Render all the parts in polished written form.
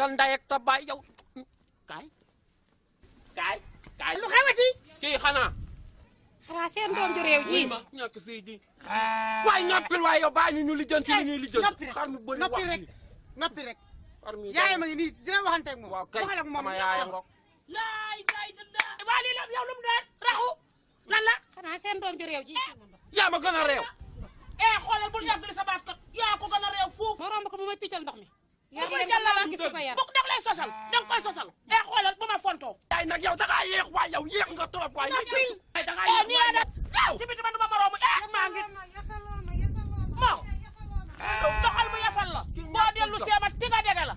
sa ndey ak sa baay yow kaay lu xewati kii xanaa seen doom ju réew ji ma ñàkk fii di waaye noppil waaye yow bàyyi ñu lijjanti li ñuy lijjanti xar mi bëri wax noppi rek xar mi yaay ma ngi nii dina waxante ak moom waaw kay waxal ak moom sama yaay ngok laay waa lii la yow lu mu doon raxu lan la xanaa seen doom ju réew ji yaa ma gën a réew xoolal bul yàggali sa baat kat yaa ko gën a réew fuuf ma romb ko mu may piccal ndox mi yaa gis ko yar bok dang lay sosal dang koy sosal xoolal bu ma fontoo yaay nag yow da ngaa yéex waay yow yéex nga trop waay da ngaa yéex nii la def yow ci biti man duma moroomu maa ngi moo doxal mu yafal la boo dellu seema tiga dege la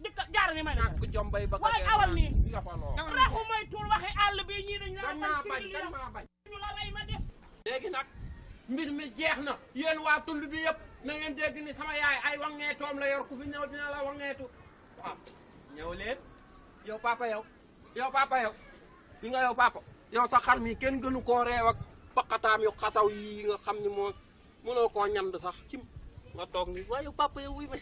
dikka jaar ni may ne ku jombay ba waay awal nii raxu may tuur waxi àll bi ñii dañu dañ maa bañ ñu la rey ma des léegi nag mbir mi jeex na yéen waa tund bi yëpp na ngeen dégg ni sama yaay ay wangeetoom la yor ku fi ñëw dina la wangeetu waaw ñëw leen yow papa yow li nga yow papa yow sa xar mi kenn gënu koo reew ak paqataam yu xasaw yi nga xam ni moo mënoo koo ñand sax cim nga toog ni waaye yow papa yow wuy ma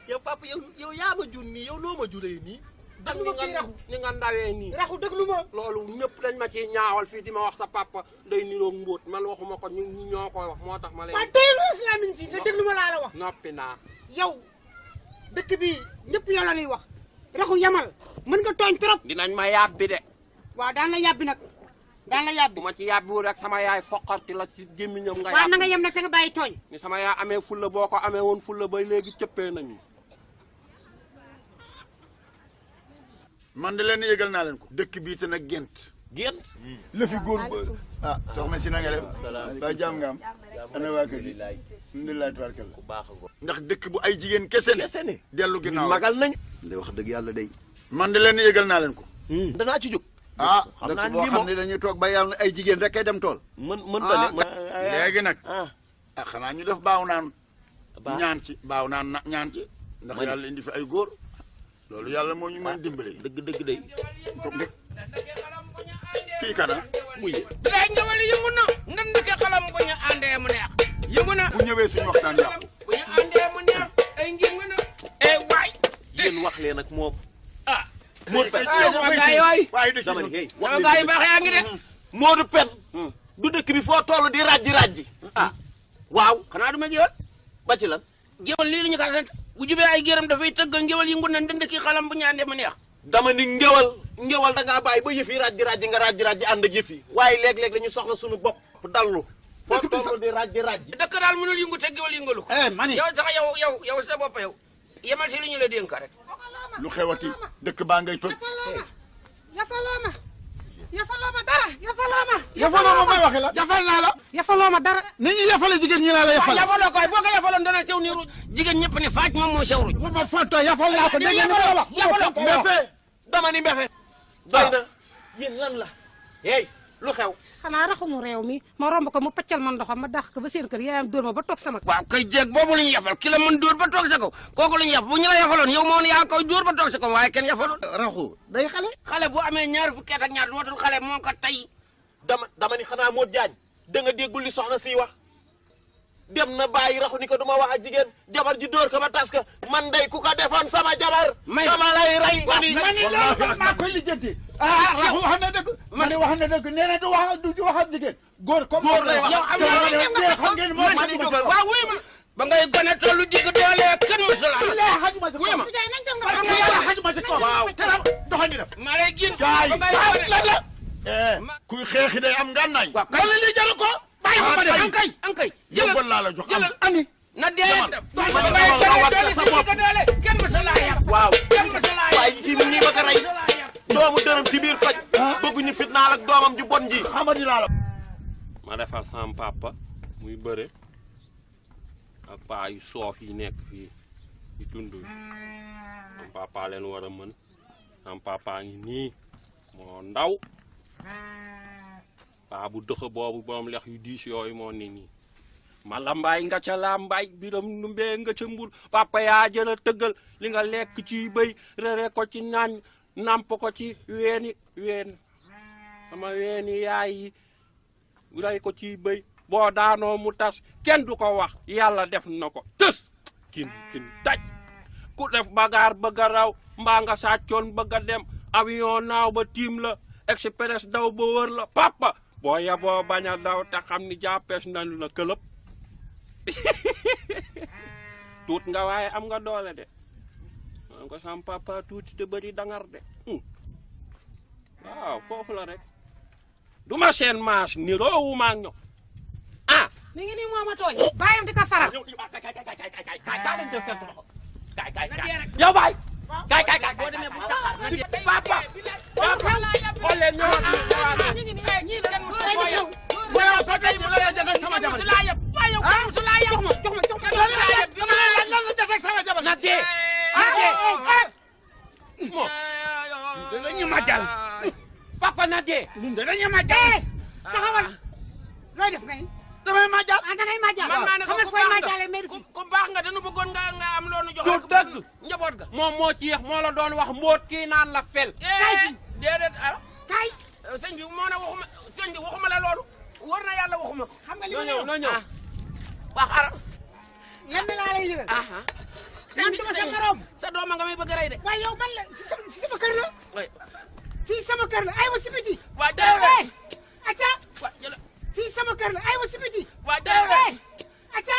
yow papa yow yaa ma jur nii yow noo ma juree nii dëgg ma fii raxu ni nga ndawee nii raxu dëgg lu ma loolu ñëpp dañ ma ciy ñaawal fii di ma wax sa papa day niroog mbóot man waxuma ko ñu ñoo koy wax moo tax ma lay waaw tey lu islamiñ fii nga déglu ma laa la wax noppi naa yow dëkk bi ñëpp yow la ñuy wax raxu yamal mën nga tooñ trop dinañ ma yàbbi de waaw daan la yàbbi nag daan la yàbbi bu ma ci yàbbiwul rek sama yaay foqarti la ci gémmiñam nga waaw na nga yem nag te nga bàyyi tooñ ni sama yaay amee fulla boo ko amee woon fulla ba léegi cëppee nañu man de leen yëgal naa leen ko dëkk bii te nag gént lëfi góor ba soxna si na nga def ba jàmm nga am ana waa kër gi alhamdulilah tabarkalla ku baax ko ndax dëkk bu ay jigéen kese ne dellu ginnaaw magal nañ de wax dëgg yàlla day man de leen yëgal naa leen ko danaa ci jóg dëkk boo xam ne dañuy toog ba yàlla ay jigéen rek kay dem tool mën ta ne léegi nag xanaa ñu def baaw naan ñaan ci baaw naan ñaan ci ndax yàlla indi fi ay góor loolu yàlla moo ñu mën dimbale dëgg day kii kana muye bilaay ngewal yëngu na nan ndeke xalam bu ñu àndee mu neex yëngu na bu ñëwee suñu waxtaan yàqu bu ñu àndee mu neex ay nging na waay yéen wax leen ak moom Modou Pen sama gaay dama ni hey sama gaay baax yaa ngi de Modou Pen du dëkk bi foo toll di rajji waaw xanaa du ma géwal ba ci lan géwal lii la ñu ko sant bu jubee ay géram dafay tëgg ngewal yëngu na ndënd ki xalam bu ñu àndee mu neex dama ni ngewal da ngaa bàyyi ba yëf yi rajji nga rajji ànd ak yëf yi waaye léeg-léeg dañu soxla suñu bopp dallu foo toll di rajji dëkk daal mënul yëngu te géwal yëngalu ko mani yow sax yow sa bopp yow yemal si li ñu la dénk rek lu xewati dëkk baa ngay toj yafaloo ma dara yafaloo ma may waxe la yafal naa la yafaloo ma dara ni ñu yafale jigéen ñi laa la yafal yafaloo koy boo ko yafaloon dana sew ni ruuj jigéen ñëpp ni faaj moom moo sew ruuj bu ma fonto yafal naa ko dégg nga wax yafaloo mbefe dama ni mbefe doy na yéen lan la hey lu xew xanaa raxumu réew mi ma romb ko mu paccal man ndoxam ma dàq ko ba seen kër yaayam dóor ma ba toog sama waaw kay jéeg boobu la ñu yafal ki la mën dóor ba toog sa kaw kooku la ñu yaf bu ñu la yafaloon yow moo ne yaa koy dóor ba toog sa kaw waaye kenn yafaloon raxu day xale bu amee ñaari fukki at ak ñaar dootul xale moo ko tey dama ni xanaa moo jaañ da nga déggul li soxna si wax dem na bàyyi raxu ni ko duma wax ak jigéen jabar ji dóor ko ba tas ka man day ku ko defoon sama jabar sama lay rey maa koy lijjanti raxu wax na dëgg ma ne wax na dëgg nee na du wax ak jigéen góor comme góor lay wax yow am na xam ngeen moo ma ni dugal waaw wuy ma ba ngay gone tollu digg doole kenn musula wuy ma xajuma ci kaw waaw doxal ni def ma lay gin gaay ba ngay gone kuy xeexi day am ngànnaay waaw kay li jaru ko bàyyi ma def an kay yóbbal laa la jox jëlal ani na dee ba ngay gone doole si digg doole kenn musula yar waaw kenn musula yar waaye kii nit ñi bëgg a rey doomu dërëm ci biir koj bëgguñu fitnaal ak doomam ju bon ji xamadi laa la ma defar sama papa muy bëre ak paa yu soof yi nekk fii ci tund wi sama papa leen war a mën sama papa ngi nii moo ndaw paa bu dëx boobu borom lex yu diis yooyu moo ne nii ma lambaay nga ca lambaay biram numbee nga ca mbul papa yaa jëla tëggal li nga lekk ci bëy rere ko ci naañ namp ko ci ween sama weeni yaay yi rey ko ci bëy boo daanoo mu tas kenn du ko wax yàlla def na ko tës kin taj ku def bagaar bëgg a raw mbaa nga sàccoon bëgg a dem avion naaw ba tiim la express daw ba wër la papa boo yeboo bañ a daw te xam ni jàppees nañu la këlëb tuut nga waaye am nga doole de man ko sam papa tuuti te bëri dangar de waaw foofu la rek du ma seen maas ni roowu ma ak ñoom ah mi ngi nii mooma tooñ bàyyam di ko faral yow baay kay boo demee bu taxaar papa xool leen ñëwaat ñii kan mo yow sa tey mu la jaxal sama jabar su laa yeb waaye yow kan su laa yeb jox ma lan la jaxal sama jabar na dee mo dañu majal papa na dee dañu majal taxawal looy def ngay damay majal da ngay majal man maa ne ko xam nga fooy majale mais ku baax nga dañu bëggoon nga am loonu jox du dëgg njaboot ga moom moo ci yéex moo la doon wax mbóot kii naan la fel déedéet ah kay sëñ bi moo ne waxuma sëñ bi waxuma la loolu war na yàlla waxuma ko xam nga li noo ma ñëw noo ñëw waa xaaral lenn laa lay yëgal aha man duma sa xarom sa dooma nga may bëgg a rey de waaye yow man la fi sama kër la fii sama kër la ay wa sipiti waa jërëjëf acca waa jërëjëf fii sama kër la ay wa sipiti waa jërëjëf acca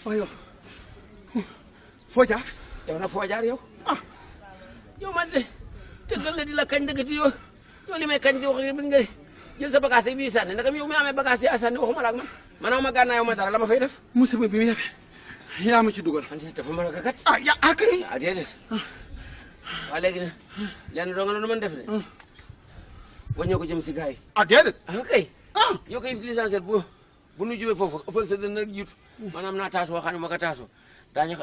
Ayo. Foo jaar? yow nag foo jaar yow yow man de tëggal la di la kañ dëggati yow yow li may kañ di wax bi nga jël sa bagage yi bii sànni naka yow mi amee bagage yi a sànni waxuma la ak man man ma gànnaaw ma dara la ma fay def Musiba bi mu yebe yaa ma ci dugal. man dafa mën a kat Ya akay. ah déedéet waa léegi ne lenn doo nga lu mën def de waññoo ko jëm si gars yi Déedéet. ah kay yow koy licencié bu nu jubee foofu ëffal sa dënn rek jiitu maanaam naa taasoo xam ne ma ko taasoo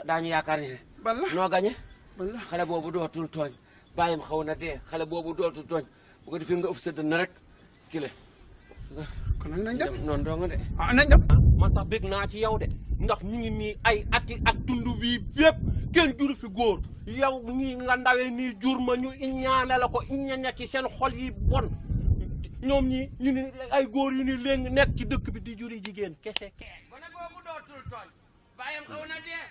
daañu yaakaar ni Balla. noo gañe Balla. xale boobu dootul tooñ bàyyim xaw na dee xale boobu dootul tooñ bu ko defee nga ëff sa dënn rek kile Kon nag nañ dem. noonu doo nga de Nañ dem. man sax bég naa ci yow de ndax ñu ngi nii ay ati ak tund bii bépp kenn juru fi góor yow ñii nga ndawee nii jur ma ñu iñaane la ko iñaane ci seen xol yi bon ñoom ñi ñu ni ay góor yu ni léegi nekk ci dëkk bi di juri jigéen kese kese gone googu dootul tooñ bàyyam xaw na dee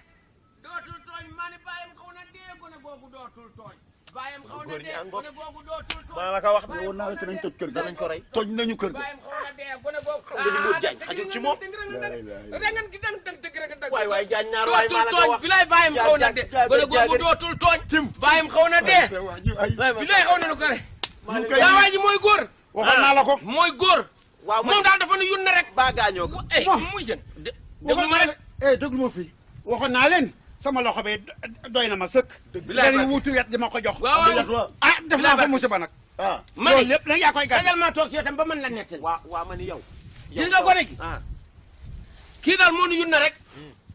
dootul tooñ maa ni bàyyam xaw na dee gone googu dootul tooñ bàyyam xaw na dee gone googu dootul tooñ maa la ko wax woon naa la te nañ toj kër ga danañ ko rey toj nañu kër ga bàyyam xaw na dee gone googu xam nga ni Modou Diagne xajul ci moom waay waay Diagne naar waay maa la ko dootul tooñ wax bilay bàyyam xaw na dee gone googu dootul tooñ bàyyam xaw na dee bilay xaw na lu ko rek saa waay ji mooy góor Waxoon naa la ko. mooy góor waaw moom daal dafa nu yun ne rek baa gaañoo ko muy jën déglu ma rek Déglu ma fii. Waxoon naa leen sama loxo bi doy na ma sëkk. Bilaay Léegi wutu wet di ma ko jox. waaw waaw Def naa ko musiba nag. ma Loolu ni lépp nag yaa koy gàddu. tegal maa toog si yow tam ba mën la nettal waa ma ni yow gis nga gone gi kii daal moo nu yun ne rek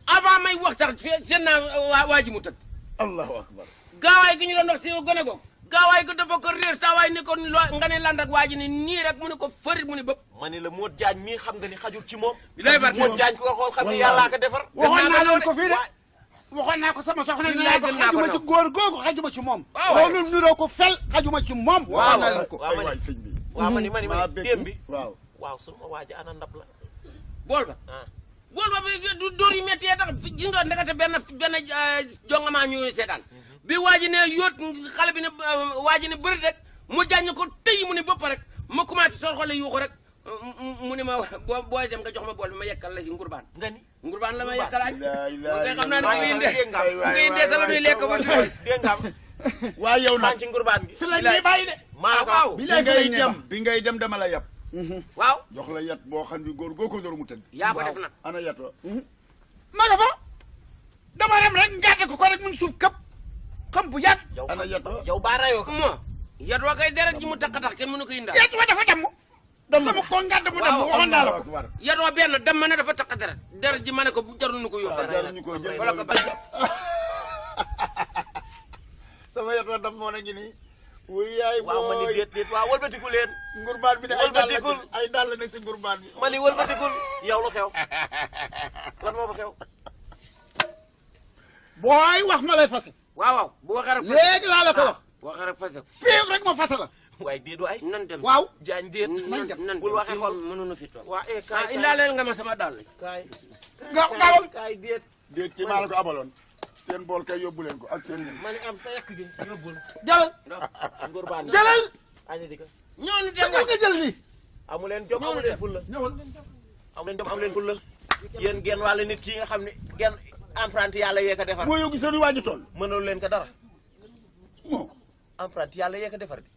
avant may wax sax seen naa waa ji mu tëdd Allahu akbar. gaawaay gi ñu doon wax si gone googu gaawaay gi dafa ko réer saa waay ni ko nga ne land ak waa ji ni nii rek mu ne ko fërit mu ne bëpp ma ni la Modou Diagne mii xam nga ni xajul ci moom Bilaay barke Modou Diagne ku ko xool xam ni yàllaa ko defar Waxoon naa leen ko de. fii de. Waxoon naa ko sama soxna Bilaay ne ko gën naa ko xajuma ci naw. góor googu xajuma ci moom. waaw. Loolu niroo ko fel xajuma ci moom. Waxoon naa leen ko. waaw ma waay ni sëñ bi. waaw ma ni maa bég démb bi waaw. waaw sama waa ji ana ndab la bool ba bool ba bi du dóor yu métti tax gis nga ndekete benn jongamaa ñu seetaan bi waa ji ne yóot xale bi ne waa ji ne bëri rek mu jàññ ko tëy mu ne bëpp rek ma commencé sol xole yuuxu rek mu ne ma booy dem nga jox ma bool bi ma yekkal la si ngurbaan nga ni ngurbaan la ma yekkal aaj Laa koy ilaaha xam naa ne bu ngay indee dégg nga am bu ngay indee sa la nuy lekk ba suur dégg nga am waaye yow maa nag ngi ci ngurbaan gi Fi la ñuy bàyyi de. maa ko waaw bi Bilaay fi la ngay ñuy dem ba. bi ngay dem dama la yab. waaw jox la yat boo xam ni góor goo ko door mu tëdd. yaa ko def nag ana yat wa. Ma nga fa. Dama dem rek ngàdde ko rek mu ngi suuf këpp. Xam bu yàgg. yow ana yat wa. yow baa rayoo ko moo yat waa kay deret ji mu takk tax kenn mënu ko indaal Yet wa dafa damm. Dama ko ngàdde mu damm. Waxoon naa la ko. akbar. yat waa benn dem ma ne dafa takk deret ji ma ne ko bu jarul nu ko yóbbu jaruñu ko jël fa la ko bàyyi sama yat wa dam moo na ngi nii. wuy yaay waaw ma ni booy. déet waaw wëlbatiku leen ngurbaan bi de ay dàll la Wëlbatikul. ay dàll nekk ci ngurbaan bi. ma ni wëlbatikul yow lu xew lan moo fa xew Booy wax ma lay fase. waaw waaw bu waxee rek Léegi laa la ko wax. waxe rek fase piir rek ma fase la waaye déedu ay nan dem waaw jaañ déet nan bul waxe xol mënuñu fi toog waa ah indaaleel nga ma sama dàll kaay gaawal kaay déet déet ci maa la ko abaloon seen bool kay yóbbu leen ko ak seen ma ne am sa yàq gi yóbbul jëlal ngurbaan jëlal aña di ka ñoonu da nga jël ni amu leen jom amu leen fulla ñëwal amu leen jom amu leen fulla yéen genn wàll nit kii nga xam ne genn emprunté yàlla yee ko defar moo yow gisee ni waa ji toll mënul leen ko dara moo emprunté yàlla yee ko defar di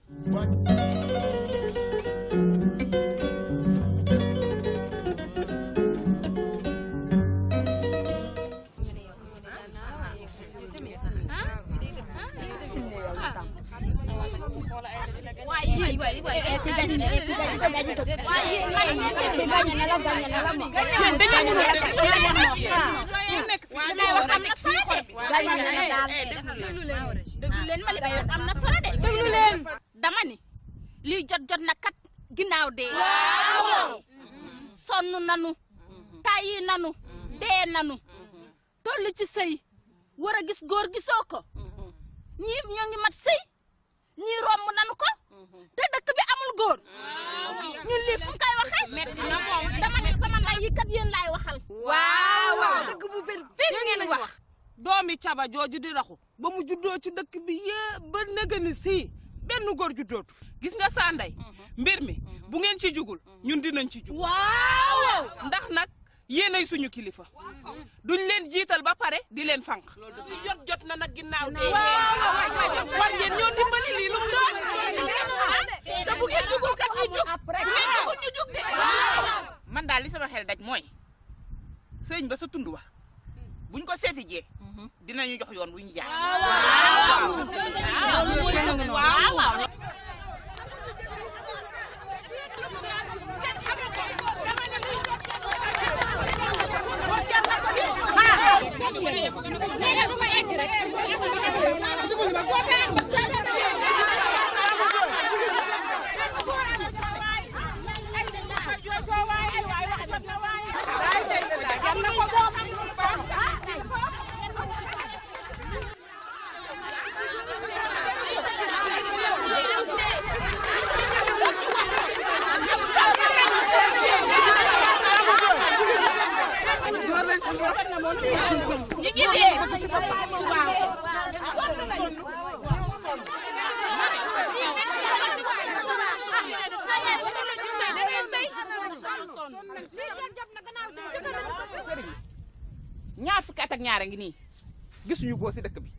dama ni lii jot na kat ginnaaw dee sonn nanu tàyyi nanu dee nanu toll ci sëy war a gis góor gisoo ko ñii ñoo ngi mat sëy ñii romb nanu ko te dëkk bi amul góor ñun lii fu mu koy waxee metti na moom dama ne sama ndey yi kat yéen laay waxal waaw dëgg bu bir fi ngeen wax doomi caba jooju di raxu ba mu juddoo ci dëkk bi yëpp ba nëgëni sii benn góor juddootu gis nga saa ndey mbir mi bu ngeen ci jugul ñun dinañ ci jug waaw ndax nag yéenay suñu kilifa duñ leen jiital ba pare di leen fànq jot na nag ginnaaw dee war ngeen ñoo dimbali lii lu mu doon te bu ngeen jugul kat ñu jug bu ngeen jugul ñu jug de man daal li sama xel daj mooy sëñ ba sa tund wa buñ ko seeti jee dinañu jox yoon bu ñu jaar waaw ñaar fukki at ak ñaar a ngi nii gisuñu góor si dëkk bi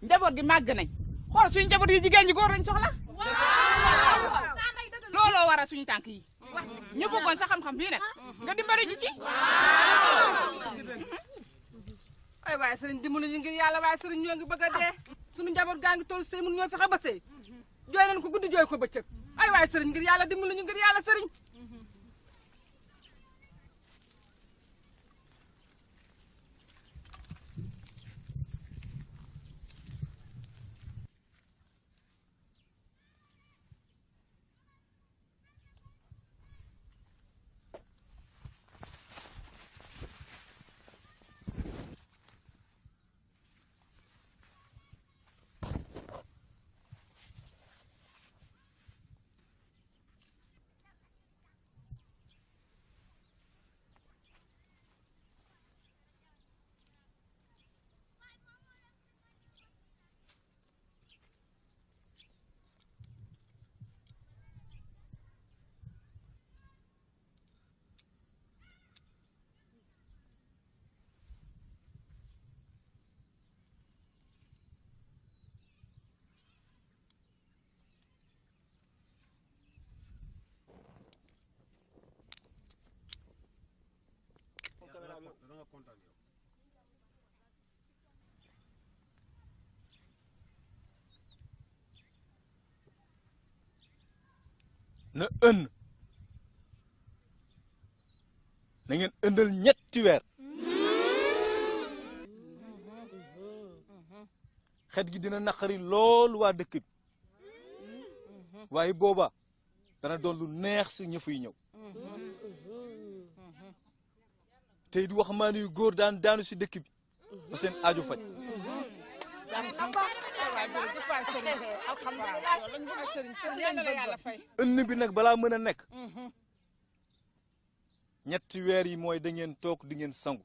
njaboot gi màgg nañ xool suñu njaboot yi jigéen ñi góor lañ soxla looloo waral suñu tànk yi ñu bëggoon sa xam-xam bii nag nga dimbali ñu ci ay waaye sëriñ dimbali ñu ngir yàlla waaye sëriñ ñoo ngi bëgg a dee suñu njaboot gaa ngi toll sëy mun ñoo fexe ba sëy jooy nañ ko guddi jooy ko bëccëg ay waaye sëriñ ngir yàlla dimbali ñu ngir yàlla sëriñ na ënn na ngeen ëndal ñetti weer xet gi dina naqari lool waa dëkk bi waaye booba dana doon lu neex si ña fuy ñëw tey di waxambaane yu góor daanu si dëkk bi ba seen aajo faj ënn bi nag balaa mën a nekk ñetti weer yi mooy da ngeen toog di ngeen sangu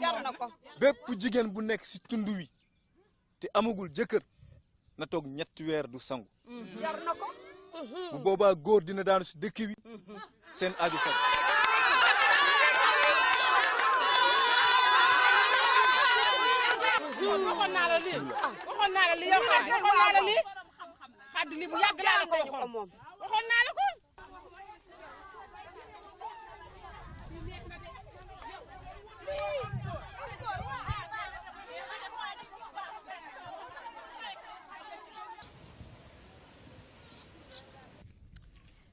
jar na ko bépp jigéen bu nekk si tund wi te amagul jëkkër na toog ñetti weer du sangu jar na ko bu boobaa góor dina daanu si dëkk wi seen aju faj waxoon naa la lii waxoon naa la lii yow Xadi waxoon naa la lii Xadi lii bu yàgg laa la ko waxoon waxoon naa la ko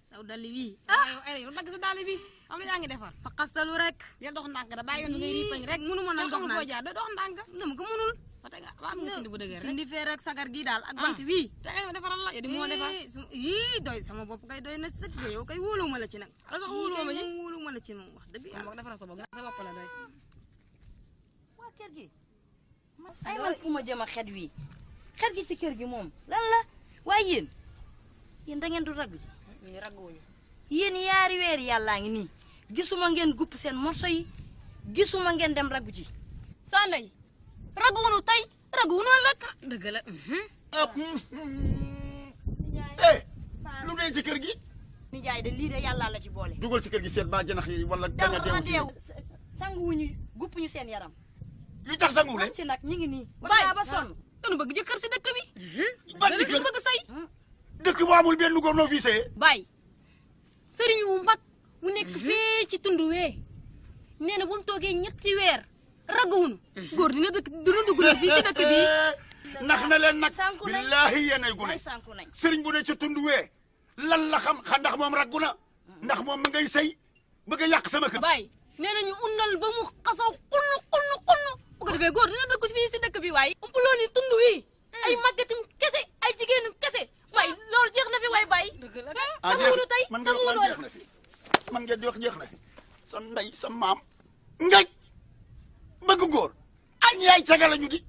saw dali wi yow dagg sa dali bi am la yaa ngi defar fa xastalu rek del dox ndànk da bàyyi yoon ngay ripañ rek mënu ma nag dox ndànk foo jaar da dox ndànk nga ma ko mënul fa tega waa am nga tindi bu dëgër rek indi fee rek sagar gi daal ak bant wi te nga defaral la yow di moo defar yii doy sama bopp kay doy na sëkk yow kay wóoluwuma la ci nag ala sax wóoluwuma la ci moom wax dëgg yàlla defaral sa bopp sa bopp la doy waa kër gi ay man fu ma jëm a xet wi xet gi ci kër gi moom lan la waaye yéen da ngeen du raggu ji ñu ragguwuñu yéen yaari weer yàllaa ngi nii gisuma ngeen gupp seen morso yi gisuma ngeen dem raggu ji saa ndey ragguwunu tey ragguwunu ëllëg dëgg la lu dee ci kër gi nijaay de lii de yàlla la ci boole dugal ci kër gi seet ba janax yi wala gaña deew sanguwuñu guppuñu seen yaram li tax sanguwule ci nag ñu ngi nii Baye ba sonn dañu bëgg jëkkër si dëkk bi ban ci kër bëgg sëy dëkk bu amul benn góor noo fii sëyee Baye sëriñ wu mag mu nekk fii ci tund wee nee na bu ñu toogee ñetti weer ragguwunu góor dina dugg na fii ci dëkk bi nax na leen nag billaahi yéenay gune sëriñ bu ne ca tund wee lan la xam ndax moom raggu na ndax moom ma ngay sëy bëgg a yàq sama kër Baye nee nañu unnal ba mu xasaw xunn bu ko defee góor dina dugg fii si dëkk bi waaye umpuloo ni tund wi ay màggatum kese ay jigéenu kese waaye loolu jeex na fi waay Baye sanguwunu tey sanguwunu wala man ngeen di wax jeex na fi sa ndey sa maam ngay bëgg góor añ yaay caga la ñu di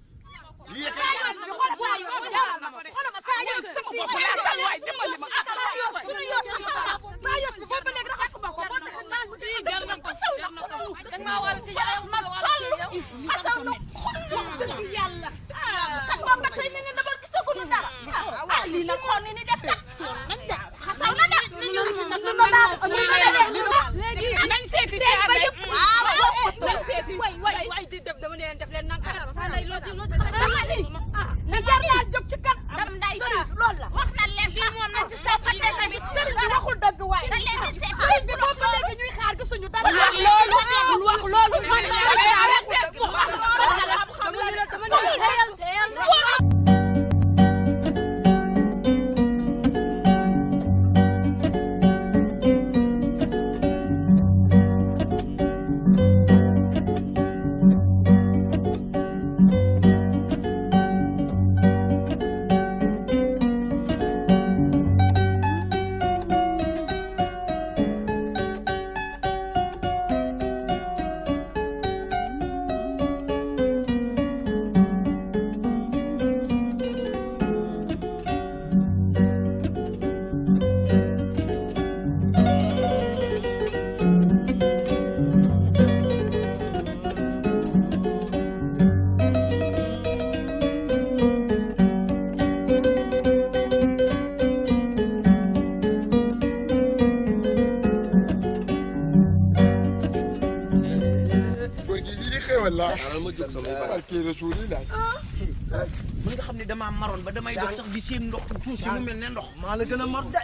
mën nga xam ne damaa maroon ba damay dox sax di seen ndox tuuti mu mel ne ndox maa la gën a mar de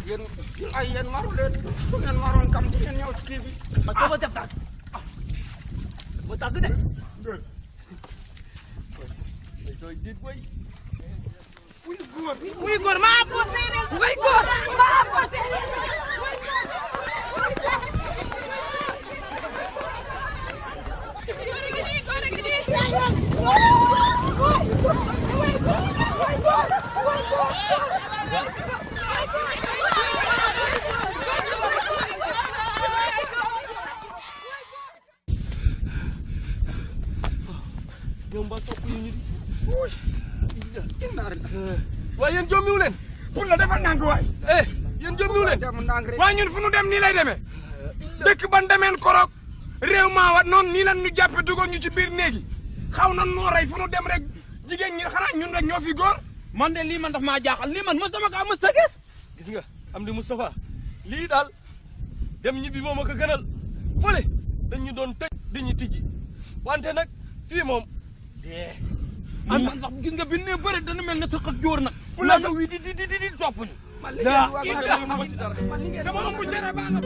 yéen ay yéen maru leen su ngeen maroon kam di ngeen ñëw ci kii bi ma ko def tàgg ba tàgg de sooy dit boy muy góor maa po séeréer muy góor maa po séeréer ñoom ba topp yi ñu di waaye yéen jommiwu leen pour la defal ndànk waay yéen jommiwu leen waaye ñun fu nu dem nii lay demee dëkk ban demeen korok réew maa wat noonu nii lan ñu jàppe dugal ñu ci biir néegi xaw na noo rey fu nu dem rek jigéen ñi xanaa ñun rek ñoo fi góor man de lii man daf maa jaaxal lii man mos dama kaa mos ta gis nga am di Moustapha lii daal dem ñibbi moom a ko gënal fële dañu doon tëj dañuy tijji wante nag fii moom dee man sax gis nga bi ne bëri dana mel ne sëq ak jóor nag fu la sa wi di topp ñu sama ëmb cere baa nga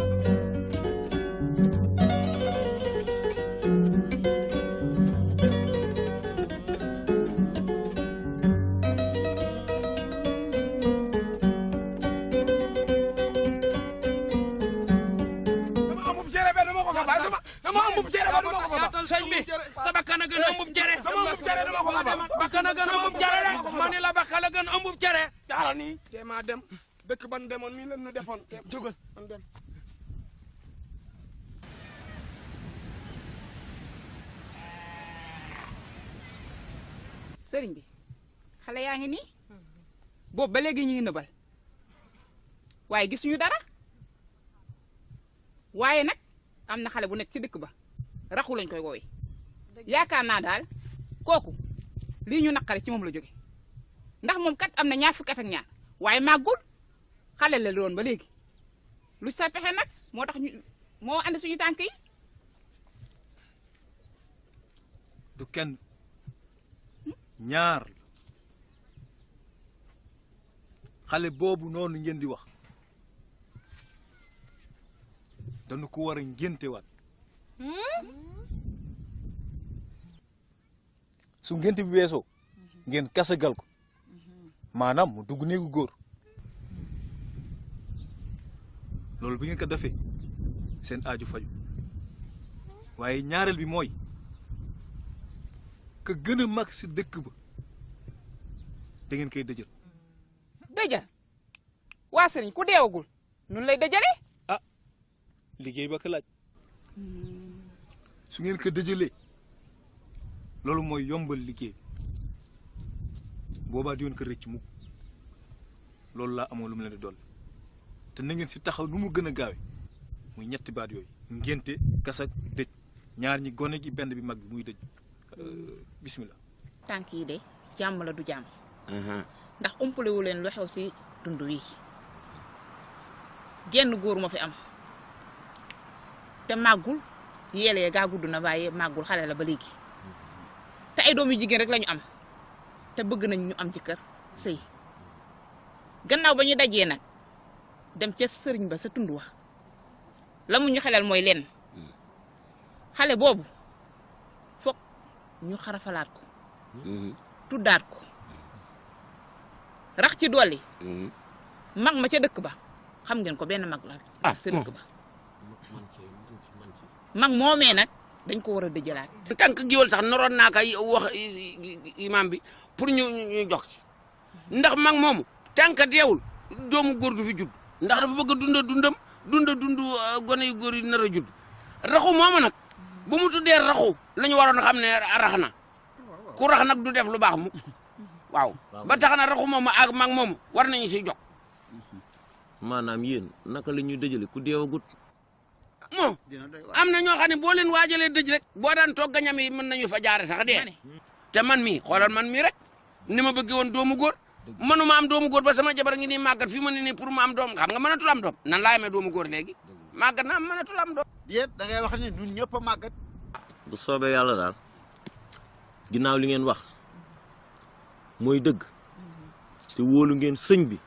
sama ëmbub cere ba duma ko fa ba sëñ bi sa bakkan a gën a ëmbub cere sama ëmbub cere duma ko fa ba bakkan a gën a ëmbub cere de ma ne la bakkan a gën a ëmbub cere jaara nii te maa dem dëkk ban demoon nii leen nu defoon jógal man dem sëriñ bi xale yaa ngi nii boobu ba léegi ñu ngi nëbal waaye gisuñu dara waaye nag am na xale bu nekk ci dëkk ba raxu lañ koy woowee yaakaar naa daal kooku lii ñu naqare ci moom la jóge ndax moom kat am na 2 fukki at ak ñaar waaye màggul xale la doon ba léegi lu sa pexe nag moo tax ñu moo andi suñu tànk yi. du kenn ñaar xale boobu noonu ngeen di wax dañu ko war a ngéntewaat su ngénte bi weesoo ngeen kasagal ko maanaam mu dugg néegu góor loolu bi ngeen ko defee seen aaju faju waaye ñaareel bi mooy ka gën a mag si dëkk ba da ngeen koy dëjël. dëjël waa sëriñ ku deewagul nun lay dëjale ah liggéey ba ko laaj su ngeen ko dëjëlee loolu mooy yombal liggéey boobaa di yoon ko rëcc mukk loolu laa amoon lu mu leen di dool te na ngeen si taxaw nu mu gën a gaawe muy 3 baat yooyu ngénte kasak dëj ñaar ñi gone gi benn bi mag bi muy dëj bismillah. tànk yi de jàmm la du jàmm ndax umpalewu leen lu xew si dund wi genn góor moo fi am te màggul yeelee gaa gudd na waaye màggul xale la ba léegi te ay doom yu jigéen rek la ñu am te bëgg nañ ñu am ci kër sëy gannaaw ba ñu dajee nag dem ca sëriñ ba sa tund wa la mu ñu xelal mooy lenn xale boobu foog ñu xarafalaat ko tuddaat ko rax ci dolli mag ma ca dëkk ba xam ngeen ko benn mag la sa dëkk ba mag moomee nag dañ ko war a dëjëlaat tànk giwal sax noroon naa ko wax imam bi pour ñu jox ci ndax mag moomu tànk deewul doomu góor du fi judd ndax dafa bëgg a dund gone yu góor yi nar a judd raxu moomu nag bu mu tuddee raxu la ñu waroon a xam ne rax na ku rax nag du def lu baax mu waaw ba tax na raxu moomu ak mag moomu war nañu si jox maanaam yéen naka la ñuy dëjale ku deewagut moom am na ñoo xam ne boo leen waajalee dëj rek boo daan toog gañam yi mën nañu fa jaare sax dee te man mii xoolal man mii rek ni ma bëggee woon doomu góor mënuma am doomu góor ba sama jabar ngi nii màggat fi ma ne nii pour ma am doom xam nga mënatul am doom nan laay amee doomu góor léegi màggat na mënatul am doom yéen da ngay wax ni ñun ñëpp a màggat bu soobee yàlla daal ginnaaw li ngeen wax mooy dëgg te wóolu ngeen sëñ bi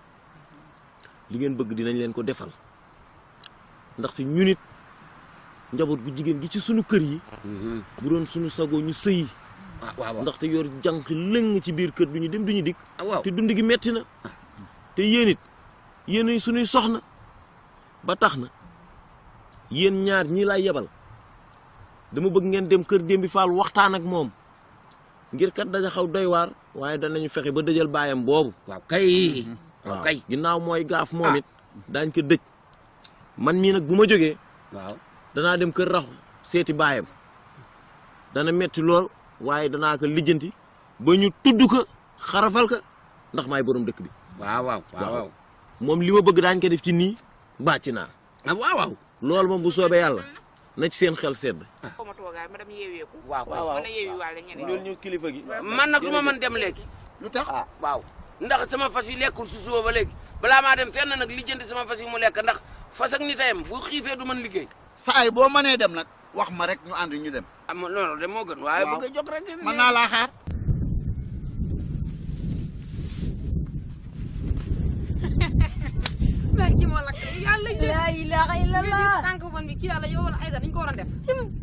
li ngeen bëgg dinañ leen ko defal ndaxte ñun it njaboot gu jigéen gi ci sunu kër yi bu doon sunu sagoo ñu sëyi waaw ndaxte yor jànq lëng ci biir kër duñu dem duñu dikk te dund gi metti na te yéen it yéenay sunuy soxna ba tax na yéen ñaar ñii laay yebal dama bëgg ngeen dem kër Dembi Fall waxtaan ak moom ngir kat daja xaw doy waar waaye danañu fexe ba dëjal baayam boobu waaw kay waaw kay ginnaaw mooy gaaf moom it daañ ko dëj man mii nag bu ma jógee waaw danaa dem kër raxu seeti baayam dana metti lool waaye danaa ko lijjanti ba ñu tudd ko xarafal ko ndax maay borom dëkk bi. waaw. moom li ma bëgg daañu ko def ci nii bàcc naa. waaw. loolu moom bu soobee yàlla na ci seen xel sedd. ma toogaay ma dem yeeweeku. waaw mën a yeewi waale ñeneen. loolu ñu kilifa gi. man nag du ma mën dem léegi. lu tax waaw ndax sama fas yi lekkul su suba ba léegi balaa maa dem fenn nag lijjanti sama fas yi mu lekk ndax fas ak nitayam bu xiifee du mën liggéey. saa yi boo mënee dem nag wax ma rek ñu ànd ñu dem. loolu de moo gën. waaye bëgg a jóg rek. mën naa laa xaar. kii moo lakk yàlla la ilaha illallah tànk man bi kii yàlla yow wala Aïda dañ ko war a def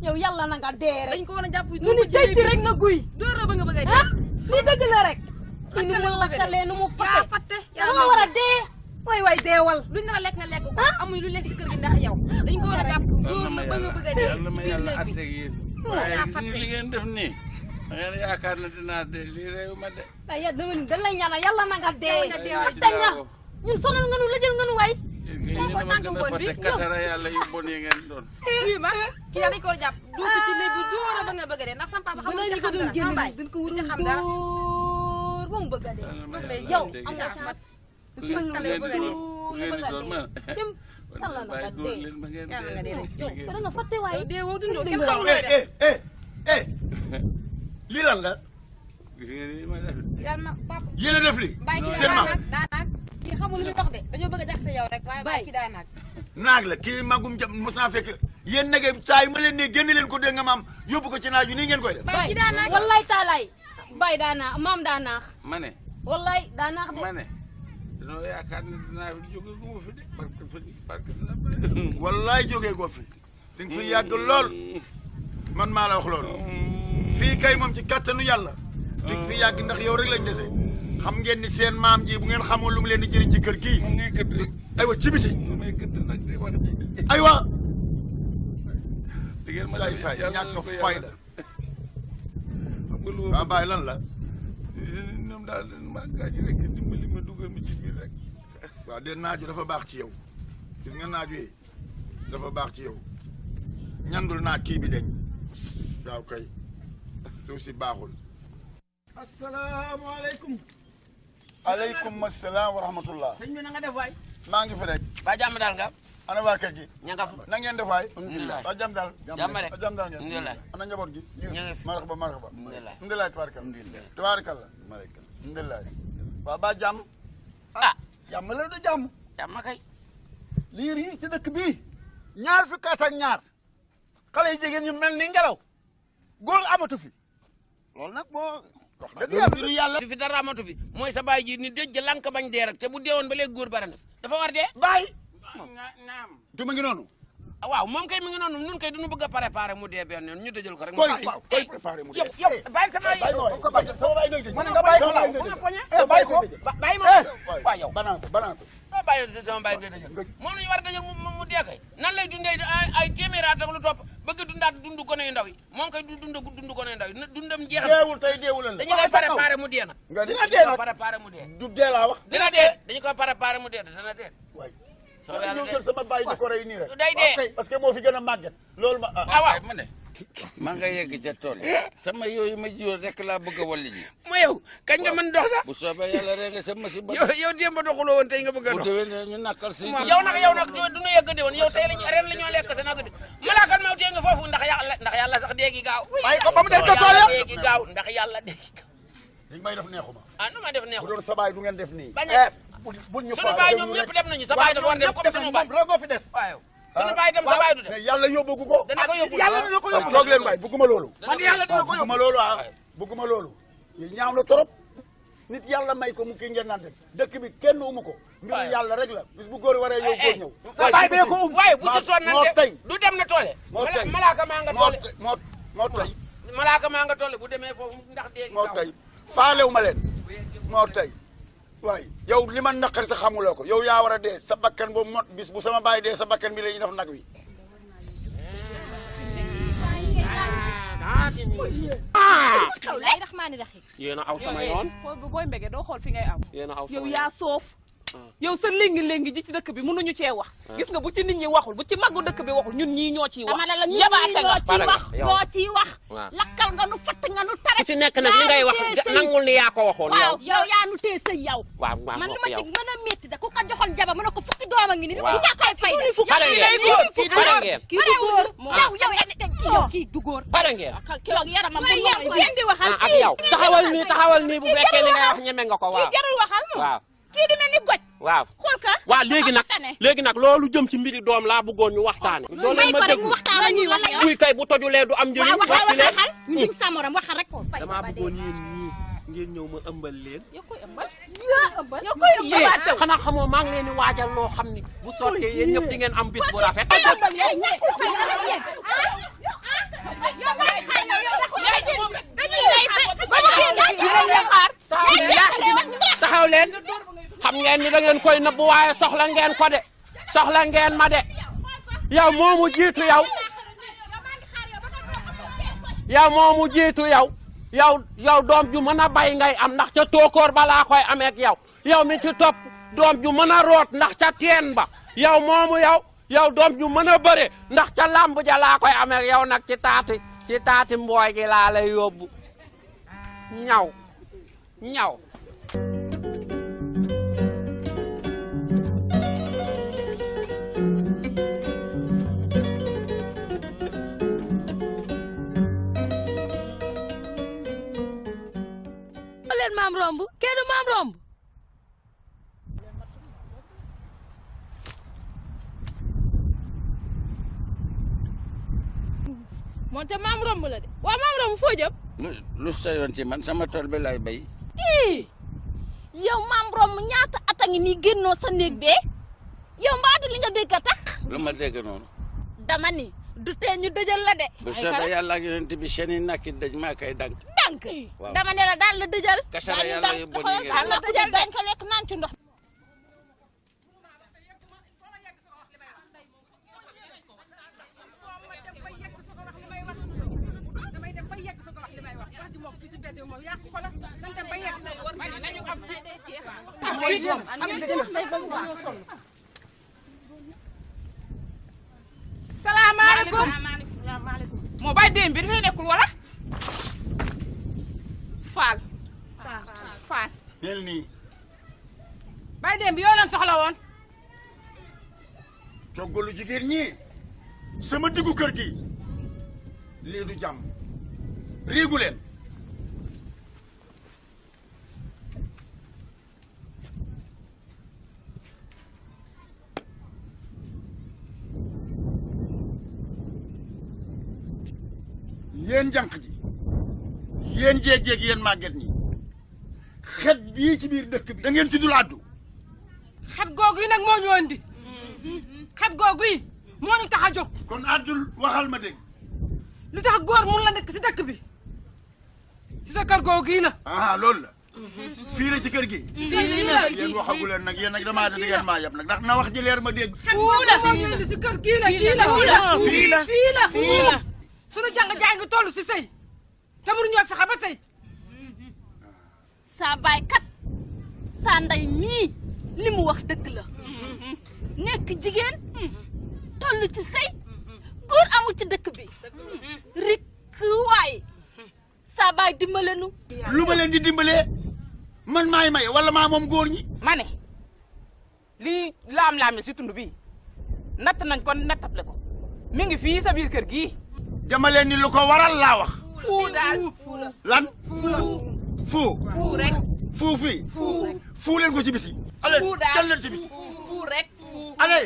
yow yàlla na nga dee rek dañ ko war a jàpp nu ni denc rek na guy dóor ba nga bëgg a dee li dëgg la rek kii nu mu lakkalee nu mu fatte dama war a dee way deewal luñ nar a lekk nga lekk ko amuñ lu lekk si kër gi ndax yow dañ ko war a jàpp dóor la ba nga bëgg a dee yàlla ma yàlla àtte ak yéen waaye gis nga li ngeen def nii da ngeen yaakaar na dinaa dee lii réew ma de ay ya dama ni dañ lay ñaanal yàlla na nga dee te ña ñun sonal nga nu lëjël nga nu way yéen a ma gën a fàtte kasara yàlla yu bon yi ngeen doon oui ma kii dañ ko war a jàpp dóor ko ci léegi bu dóor ba nga bëgg a dee ndax sama papa xamul ci xam dara sama baay dañ ko wuti xam dara ba mu bëgg a dee yow am nga chance xale yu bëgg a dee dem yàlla na nga dee yàlla nga dee yow da nga fàtte waaye dee woo dundoo kenn xamul looy def lii lan la. yàlla na papa yéen a def lii. seen maam daanaag kii xamul lu muy wax de dañoo bëgg a jaxase yow rek waaye bàyyi kii daanaag naag la kii magum jam mos naa fekk yéen nage saa yi ma leen ne génn leen ko dégg nga maam yóbbu ko ci naaj wi nii ngeen koy def. bàyyi kii daanaag wallaay taalaay bàyyi daanaa maam daanaax ma ne wallaay daanaax de ma ne dañoo yaakaar ne dinaa jóge gu ma fi de parce que wallaay jógee ko fi di nga fi yàgg lool man maa la wax loolu fii kay moom ci kattanu yàlla di nga fi yàgg ndax yow rek lañ dese xam ngeen ni seen maam ji bu ngeen xamoon lu mu leen di jëriñ ci kër gii aywa ci biti aywa saay saay ñàkk fayda waa bàyyi lan la ñoom daal ma gaañu rek dimbali ma dugal ma ci biir rek waaw de naaju dafa baax ci yow gis nga naaju yi dafa baax ci yow ñandul naa kii bi deñ waaw kay suuf si baaxul asalaamaaleykum aleykum asalaam wa rahmatullah sëñ bi na nga def waay maa ngi fi rek ba jàmm daal nga ana waa kër gi ña nga fa na ngeen def waay alhamdulilah ba jàmm daal jàmm rek ba jàmm daal ngeen alhamdulilah ana njaboot gi ñu ngi fi marhaba marhaba alhamdulilah tabaarkalla alhamdulilah waaw ba jàmm jàmm la du jàmm jàmm kay liir yi ci dëkk bii ñaar fukki at ak ñaar xale yi jigéen ñu mel ni ngelaw góor amatu fi loolu nag moo wax dëgg yàlla fi dara amatu fi mooy sa baay ji ni dëj lank bañ dee rek te bu deewoon ba léegi góor bara na dafa war dee baay naam du ma ngi noonu waaw moom kay mi ngi noonu nun kay duñu bëgg a préparer mu dee benn yoon ñu tëjal ko rek koy préparé mu dee yow bàyyi sama ko bàyyi sama baay ngay mën nga bàyyi ko bàyyi ko bàyyi ma waaw yow banaan ko banaan ko bàyyi sama baay ngay tëjal moom la ñu war a tëjal mu dee kay nan lay dundee ay téeméeri at ak lu topp bëgg dundaat dund gone yu ndaw yi moom kay du dund gone yu ndaw yi dundam jeex na deewul tey deewul la dañu koy préparer mu dee nag nga dina dee nag préparer mu dee du dee laa wax dina dee dañu koy préparer mu dee dana dee waay ñëw jël sama baay di ko rey nii rek day dee parce que moo fi gën a màgget loolu ma waaw ma ne maa nga yegg ca tool sama yooyu ma jiwoon rek laa bëgg a walli ji mu yow kañ nga mën dox sax bu soobee yàlla rek nga sama si ba yow démb doxuloo woon tey nga bëgg a bu dox déwénee ñu nakkal si yow nag du ñu yegg de woon yow tey lañ ren la ñoo lekk sa nag de malaakan maw tee nga foofu ndax yàlla sax déegi gaaw bàyyi ko ba mu def ca tool ya déegi gaaw ndax yàlla déegi gaaw li may def neexuma ah nu ma def bu neexu doon sa baay du ngeen def nii bañ bul ñu sunu baay ñoom ñëpp dem nañu sa baay dafa war dem comme sunu baay rek fi des waaw sunu baay dem sa baay du dem mais yàlla yóbbugu ko dana ko yóbbu yàlla dina ko yóbbu toog leen waay bugguma loolu man yàlla dina ko bugguma loolu bugguma loolu yi ñaaw la torop nit yàlla may ko mu kii ngeen naan dëkk bi kenn umu ko mbiru yàlla rek la bis bu góor waree yow góor ñëw sa baay bee ko waaye bu ci sonnante tey du dem na toole moo tey malaaka maa nga toole moo tey malaaka maa nga toole bu demee foofu ndax déegi moo tey faalewu ma leen moo tey waay yow li ma naqari sa xamuloo ko yow yaa war a dee sa bakkan boobu mot bis bu sama baay dee sa bakkan bi la ñuy def nag wi lay raxmaani raxiim yéen a aw sama yoon booy mbege doo xool fi ngay aw yéen a aw yow yaa soof yow sa léngi-léngi ji ci dëkk bi mënuñu cee wax gis nga bu ci nit ñi waxul bu ci maggu dëkk bi waxul ñun ñii ñoo ciy wax dama ne la ñun ñii ñoo ciy wax lakkal nga nu fatt nga nu tare ku ci nekk nag li ngay wax nangul ni yaa ko waxoon yow yow yaa nu tee sëy yow man li ma ci mën a métti da ku ko joxoon jaba mu ne ko fukki doom a ngi ni bu ca koy fay kii du góor pare ngeen yow yaramam bu ngeen di waxal ak yow taxawal nii bu fekkee li ngay wax ñeme nga ko waaw jarul waxal moom waaw kii di mel ni goj waaw xool ka waaw léegi nag loolu jëm ci mbiri doom laa bëggoon ñu waxtaane may ko rek mu waxtaan la ñuy wax buy kay bu tojulee du am njëriñ wax ci leen ñu sa morom waxal rek ko fay damaa bëggoon yéen ñii ngeen ñëw ma ëmbal leen yow koy ëmbal xanaa xamoo maa ngi leen di waajal loo xam ni bu sottee yéen ñëpp di ngeen am bis bu rafet taxaw leen xam ngeen ni da ngeen koy nëbb waaye soxla ngeen ko de soxla ngeen ma de yow moomu jiitu yow doom ju mën a bay ngay am ndax ca tóokóor ba laa koy amee ak yow mi ci topp doom ju mën a root ndax ca teen ba yow moomu yow doom ju mën a bëre ndax ca làmb ja laa koy amee ak yow nag ci taati mbooy gi laa lay yóbbu ñaw leen maam romb kenn maam romb moom te maam romb la de waaw maam romb foo jëm lu sa yoon ci man sama tool bi lay bay yow maam romb ñaata at a ngi nii génnoo sa néeg bee yow mbaadu li nga dégg a tax lu ma dégg noonu dama ni du tee ñu dëjal la de bu soobee yàlla ak yonent bi seen i nakki dëj maa koy dank dama ne la daal la dëjal kasara yàlla yu bon yi daal la dëjal dañ ko lekk naan ci ndox salaamaaleykum moo bay démb bi dafay nekkul wala Fall neel nii bay démb bi yoo leen soxla woon coggalu jigéen ñi sama diggu kër gi lii du jàmm riigu leen yéen jànq ji yéen jéeg-jéeg yéen màgget ñi xet bii ci biir dëkk bi da ngeen ci dul àddu xet googu yi nag moo ñu andi xet googu yi moo ñu tax a jóg kon àddul waxal ma dégg lu tax góor mun la nekk si dëkk bi ci sa kër googu yi la loolu la fii la ci kër gi fii la yéen waxagu leen nag yéen nag damaa da ngeen maa yab nag ndax na wax ji leer ma dégg fii la moo ñu andi si kër gii la fii la sunu jàng jaay ngi toll si sëy te mënuñoo fexe ba sëy saa baay kat saa nday mii li mu wax dëgg la nekk jigéen toll ci sëy góor amul ci dëkk bi rik waay saa baay dimbale nu lu ma leen di dimbalee man maay maye wala maa moom góor ñi ma ne lii laam-laame si tund bi natt nañ ko nattable ko mi ngi fii sa biir kër gii dama leen ni lu ko waral laa wax fuu daal lan fuu rek fuu fii fuu leen ko ci biti allez jël leen ci biti fuu rek allez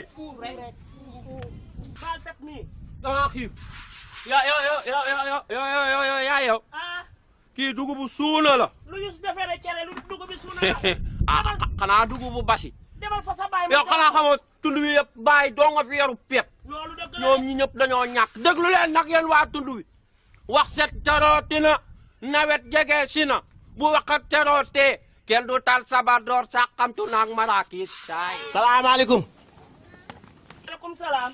baal pep mii dama xiif yow kii dugubu suuna la lu ñu defee cere lu dugubu suuna la xanaa dugubu basi demal fa sa baay yow xanaa xamoo tund wi yëpp bàyyi doo nga fi yoru pepp loolu dëgg la ñoom ñi ñëpp dañoo ñàkk déglu leen nag yéen waa tund wi wax set terootina nawet jege si na bu waxat terootee kenn du tal sabar door sàqamtu naag maraakis saay salaamaaleykum maaleykum salaam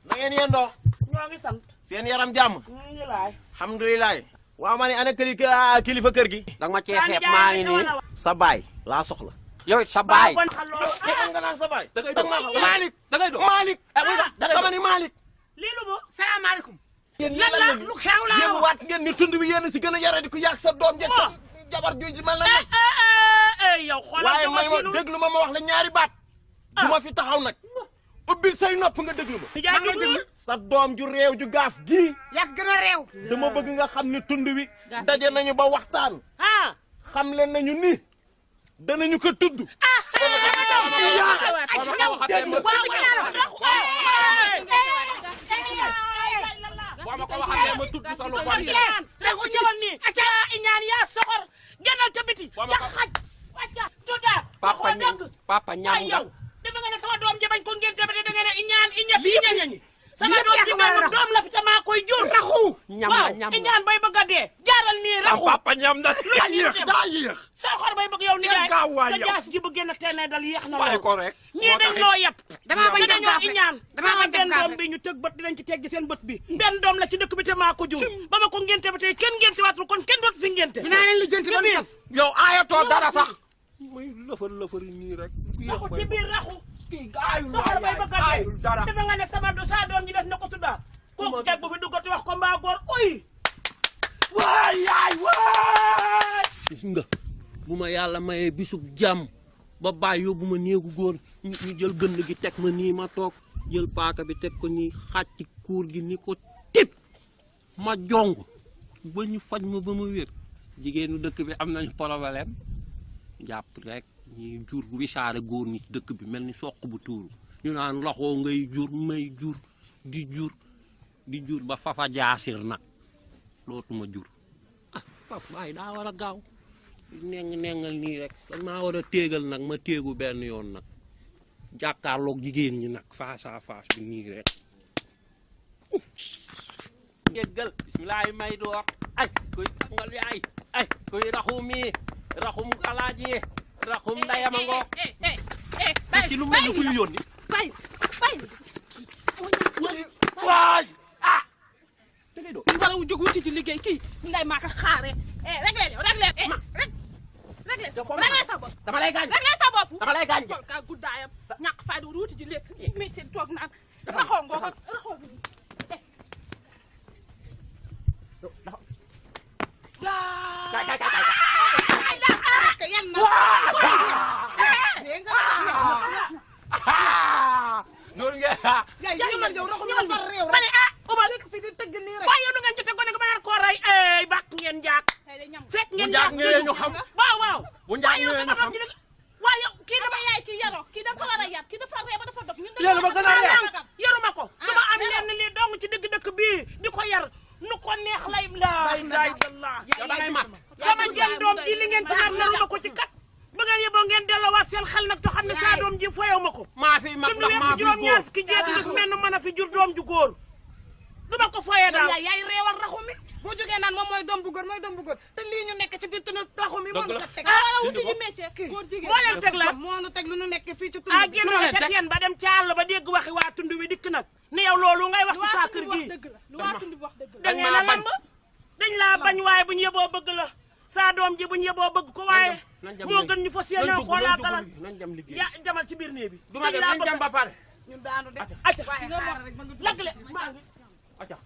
na ngeen yendoo ñoo ngi sant seen yaram jàmm ñu ngi laay alhamdulilah waaw ma ne ana kilifa kër gi danga ma cee xeeb maa ngi nii sa baay laa soxla yow it sa baay. nga naan sa baay. da ngay doon Malick da ngay doon Malick. dama ni Malick. lii lu mu salaamaaleykum. yéen lan la lu xew la yéen waat ngeen ni tund bi yéen si gën a yare di ko yàq sa doom jeeg sa jabar ju man la nekk. yow xoolal waaye may ma déglu ma wax la ñaari baat. bu ma fi taxaw nag. ubbil say nopp nga déglu ma. sa doom ju réew ju gaaf gii. yàgg gën a réew. dama bëgg nga xam ni tund wi. daje nañu ba waxtaan. xam leen nañu ni danañu ko tudd. boo ma ko waxee ma tudd sa lu bon gi. rek ku ci woon nii. iñaan yaa soxor gënal ca biti. ca xaj wàcca tudda. papa ñam nga. defe nga ne sama doom ji bañ ko ngénte ba da nga ne iñaan iñañi sama doom ji ma doom la fi te maa koy jur. raxu ñam la ñam iñaan bay bëgg a dee. jaaral nii raxu papa ñam na daa yéex. soxor bay bëgg yow ni jaay sa jaas ji bu génn teel dal yéex na bàyyi ko rek. ñii dañ loo yeb. damaa bañ dem dañoo iñaan. benn doom bi ñu tëg bët dinañ ci teggi seen bët bi. benn doom la ci dëkk bi te maa ko jur. ba ma ko ngénte ba tey kenn ngénte waatul kon kenn dootu fi ngénte. dinaa leen lijjanti ba mu saf. yow aayatoo dara sax. muy lëfër nii rek. raxu ci biir raxu. gaayul soxor bay bëgg a gaayul dee. dara. defe nga ne sama saa doom ji des na ko tuddaat. kooku jag bu fi duggati wax ko mbaa góor uy. waay yaay waay. gis nga bu ma yàlla mayee bisub jàmm ba bàyyi yóbbu ma néegu góor ñu jël gënd gi teg ma nii ma toog jël paaka bi teg ko nii xàcc kuur gi ni ko tip ma jong ba ñu faj ma ba ma wér jigéenu dëkk bi am nañu problème jàpp rek ñuy jur wisaare góor ñi ci dëkk bi mel ni soq bu tuuru ñu naan loxoo ngay jur may jur di jur ba fafa jaasir nag lootuma jur ah pap waaye daa war a gaaw nengal nii rek dañ maa war a téegal nag ma téegu benn yoon nag jàkkaarloog jigéen ñi nag face à face bi nii rek ngéggal bismilaahi may door ay koy tàngal yaay ay koy raxumi raxum galaaji raxum ndayama ngoo ci lu mel ni kuy yónni bay waay ah da ngay doon wala wu jóg wuti ci liggéey kii nday maa ko xaare rek leen yow rek sa bopp dama lay gaañ rek leen sa bopp dama lay gaañ ka guddaayam ñàkk fayda wuti ci lekk métier toog naan raxoo ngoo ko raxoo noonu ngeen waaye yow du ngeen jote gone nga mën koo rey ay bàq ngeen jaak fekk ngeen jaak ñu xam waaw bu njaak ñëwee ñu xam waaye kii dama yaay kii yaroo kii da ko war a yar kii dafa ree ba dafa dof ñun yéen ma gën a ree yaruma ko dama am lenn lii dong ci dëgg dëkk bii di ko yar nu ko neex lay la yow da ngay mat sama jën doom ji li ngeen ci naan naruma ko ci kat ba ngeen yeboo ngeen delloowaat seen xel nag te xam ne saa doom ji foyew ma ko maa fi mag ndax maa fi juróom ñaar fukki jeeg gis mel mën a fi jur doom ju góor du ma ko foyee daal yaay réewal raxu mi boo jógee naan moom mooy doom bu góor te lii ñu nekk ci biir tunu raxu mi moo ñu ko teg wala wuti ji métier góor jigéen moo leen teg la moo nu teg lu nu nekk fii ci tund ah génn ca teen ba dem ca àll ba dégg waxi waa tund wi dikk nag ni yow loolu ngay wax ci saa kër gi lu waa tund bi wax dëgg la da ngeen a lamb dañ laa bañ waaye bu ñu yeboo bëgg la saa doom ji bu ñu yeboo bëgg ko waaye moo gën ñu fas yéene xoolaa dalal ya jamal ci biir néeg bi du ma dem nañ dem ba pare ñun daanu de acca lagle acca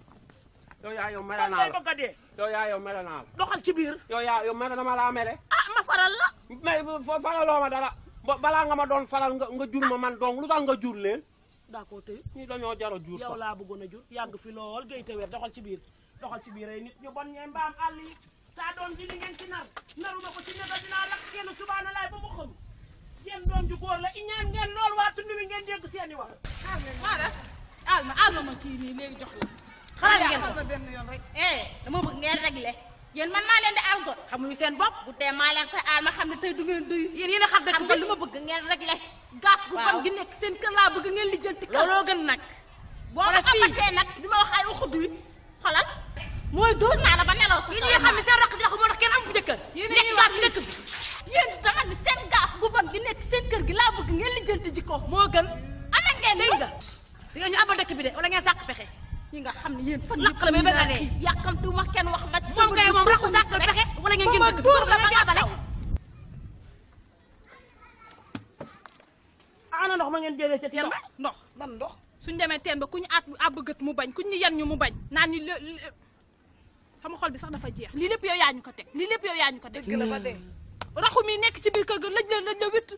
yow yaa yow mere naa la bëgg a dee yow yaa yow mere naa la doxal ci biir yow yaa yow mere dama laa mere ah ma faral la mais faraloo ma dara balaa nga ma doon faral nga jur ma man dong lu tax nga jur leen daa koo tëy ñi dañoo jaro jur yow laa bëggoon a jur yàgg fi lool gay te wér doxal ci biir ay nit ñu bon ñee mbaam àll yi saa doom ji li ngeen ci naruma ko ci nega dinaa lakk kenn subaana laay ba mu xam yéen doom ju góor la iñaan ngeen lool waa tund wi ngeen dégg seeni wax alma ma kii nii léegi jox la xanaa ngeen benn yoon rek dama bëgg ngeen réglé yéen man maa leen di aal got xamuñu seen bopp bu tee maa leen koy aal ma xam ne tey du ngeen duy yéen a xam dëkk nga li ma bëgg ngeen réglé gaaf gu bon gi nekk seen kër laa bëgg ngeen lijjanti kër looloo gën nag boo ma amatee nag di ma wax ay waxu duy xolal mooy dóor naa la ba nelaw sax yéen ñi nga xam ne seen rakk jaxu moo tax kenn am fu jëkkër nekk gaaf ci dëkk bi yéen dama ni seen gaaf gu bon gi nekk seen kër gi laa bëgg ngeen lijjanti ji ko moo gën ana ngeen dégg nga di nga ñu abal dëkk bi de wala ngeen sàq pexe ñi nga xam ne yéen fan yëpp la bëgg a dee yàkkamtu ma kenn wax ma moom kay moom rakku sàqal pexe wala ngeen génn dëkk bi la ba nga abale ma ngeen jëlee ca teen ba ndox ban ndox suñ demee teen ba ku ñu àbb gët mu bañ ku ñu yan ñu mu bañ naan ñu sama xol bi sax dafa jeex lii lépp yow yaa ñu ko teg lii lépp yow yaa ñu ko teg. dëgg la ba dee. raxu mi nekk ci biir kër ga lëj la witt.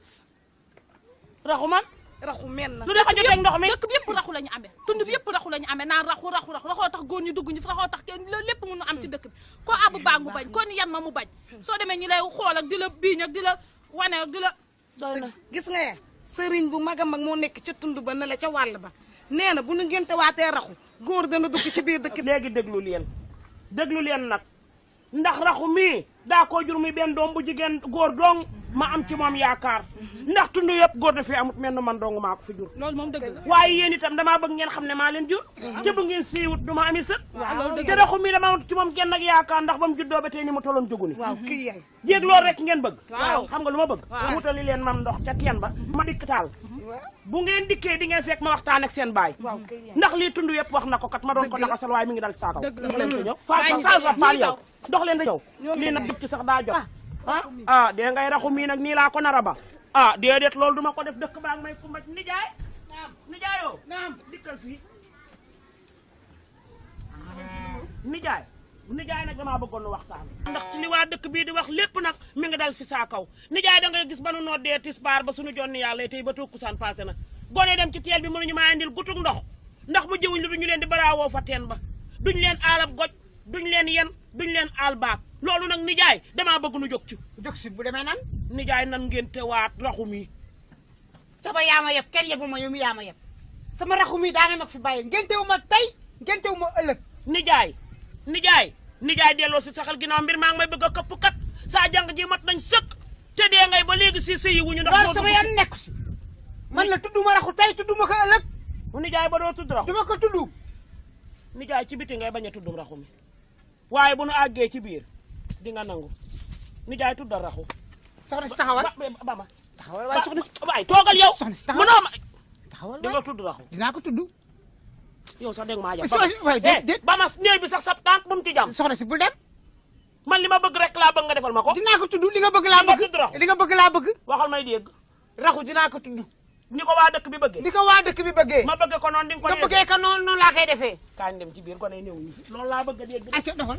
raxu man. raxu men na. lu dee ko jotee ndox mi dëkk bi yëpp raxu la ñu amee tund bi yëpp raxu la ñu amee naan raxoo tax góor ñu dugg ñu fi raxoo tax kenn loolu lépp mënu am ci dëkk bi koo àbb baag mu bañ koo ni yan ma mu bañ soo demee ñu lay xool ak di la biiñ ak di la wane ak di la. gis nga sëriñ bu mag a mag moo nekk ca tund ba ne la ca wàll ba nee na bu nu ngente waatee raxu góor dana dugg ci biir dëkk bi. léegi déglu leen nag ndax raxu mii daa koo jur muy benn doom bu jigéen góor dong ma am ci moom yaakaar ndax tund yëpp góor dafii amut mel na man dong maa ko fi jur. loolu moom dëgg la waaye yéen itam damaa bëgg ngeen xam ne maa leen jur. te bu ngeen siiwut du ma ami sët. te raxu mii dama amut ci moom genn ak yaakaar ndax ba mu juddoo ba tey ni mu tolloon jógu ni. waaw kii yaay. jéeg loolu rek ngeen bëgg. waaw xam nga lu ma bëgg. wutali leen man ndox ca teen ba. ma dikk taal. bu ngeen dikkee di ngeen fekk ma waxtaan ak seen baay. ndax lii tund yëpp wax na ko kat ma doon ko naxasal waaye mi ngi dal ci saakaw. dox leen ko ñëw faal yow dox leen da ñëw lii nag dikk sax daa jot dee ngay raxu mii nag nii laa ko nara ba déedéet loolu duma ko def dëkk baa ngi may kumba nijaay nijaayoo dikkal fii nijaay nag damaa bëggoon nu waxtaan ndax ci li waa dëkk bii di wax lépp nag mi ngi dal fi saa kaw nijaay da ngay gis ba nu noddee tisbaar ba suñu jonni yàlla tey ba takkusaan passé na gone dem ci teel bi mënuñu maa indil gutug ndox ndax mu jëwuñ lu duñu leen di baraawoo fa teen ba duñ leen aalab goj duñ leen yen duñ leen aal baak loolu nag nijaay damaa bëgg nu jóg ci bu demee nan nijaay nan ngeen te waat raxu mi sama yaama yeb kenn yebu ma yow mi yaama yeb sama raxu mi daana mag fi bàyyi ngentewu ma tey ngentewu ma ëllëg nijaay delloo si saxal ginnaaw mbir maa ngi may bëgg a këpp kat saa jàng ji mat nañ sëkk te dee ngay ba léegi si sëyi wuñu ndax loolu sama yoon nekku si man la tudduma raxu tey tudduma ko ëllëg nijaay ba doo tudd raxu duma ko tudd nijaay ci biti ngay bañ a tudd raxu mi waaye bu nu àggee ci biir di nga nangu nijaay tuddal raxu soxna si taxawal ba ma taxawal waaye soxna si waay toogal yow soxna si taxawal mënoo ma taxawal di nga tudd raxu dinaa ko tudd yow sax dégg maa jàpp waay déet ba ma néeg bi sax sa tànk bu mu ci jàmm soxna si bul dem man li ma bëgg rek laa bëgg nga defal ma ko dinaa ko tudd li nga bëgg laa bëgg li nga bëgg laa bëgg waxal may dégg raxu dinaa ko tudd ni ko waa dëkk bi bëggee ni ko waa dëkk bi bëggee ma bëgg ko noonu di nga ko bëggee ko noonu laa koy defee kañ dem ci biir ko ne néew ñu loolu laa bëgg a dégg acca doxal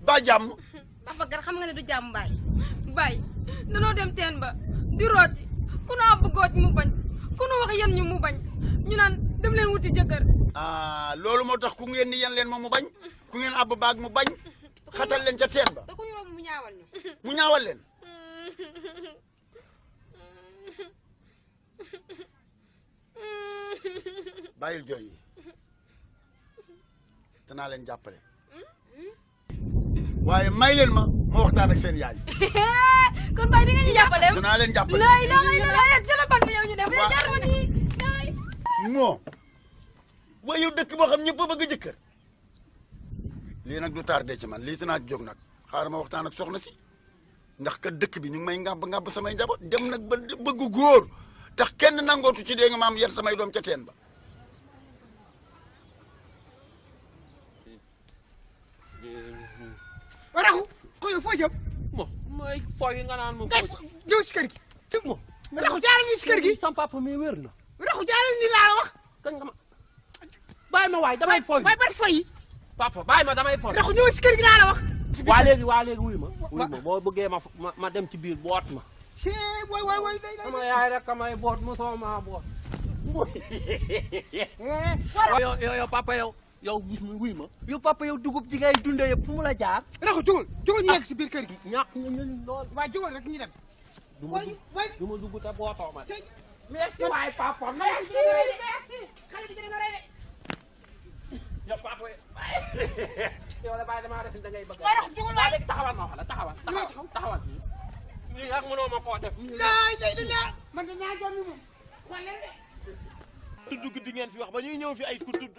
ba jàmm Papa Gar xam nga ne du jàmm baay danoo dem teen ba di rooti ku nu àbb gooj mu bañ ku nu wax yan ñu mu bañ ñu naan dem leen wuti jëkkër loolu moo tax ku ngeen ni yan leen moom mu bañ ku ngeen àbb baag mu bañ xatal leen ca teen ba da ko ñu romb mu ñaawal ñu mu ñaawal leen bàyyil jooy yi danaa leen jàppale waaye may leen ma waxtaan ak seen yaay. kon bay di nga ñu jàppale. dinaa leen jàppale. la jëla ban bi yow ñu dem bu jaar ma nii. non waaye yow dëkk boo xam ñëpp a bëgg jëkkër lii nag du tardé ci man lii dinaa jóg nag xaaral ma waxtaan ak soxna si ndax kat dëkk bi ñu ngi may ngàbb samay njaboot dem nag ba bëgg góor tax kenn nangootu ci dee nga maam yar samay doom ca teen ba. raxu xoyo foo jëm mooy fooy yi nga naan moom ñëw si kër gi tëg mo raxu jaaral ni si kër gi sama papa mi wér na raxu jaaral ni laa la wax kañ nga ma bàyyi ma waay damay fooy waay ban fooy yi papa bàyyi ma damay fooy raxu ñëw si kër gi laa la wax waa léegi wuy ma boo bëggee ma dem ci biir boot ma waay sama yaay rek kamay boot mosoo maa boot yow papa yow gis mu wuy ma yow papa yow dugub ji ngay dundee yëpp fu mu la jaar raxu jógal ñu yegg si biir kër gi ñàkk nga ñun lool waaw jógal rek ñu dem du ma dugg te bootoo ma merci waay papa merci xale bi dina rey de yow papa yow la bàyyi damaa def da ngay bëgg waay raxu jógal waay léegi taxawal ma wax la taxawal lii ak mënoo ma koo def man dañaa jom mi moom wala de dugg di ngeen fi wax ba ñuy ñëw fi ay ku tudd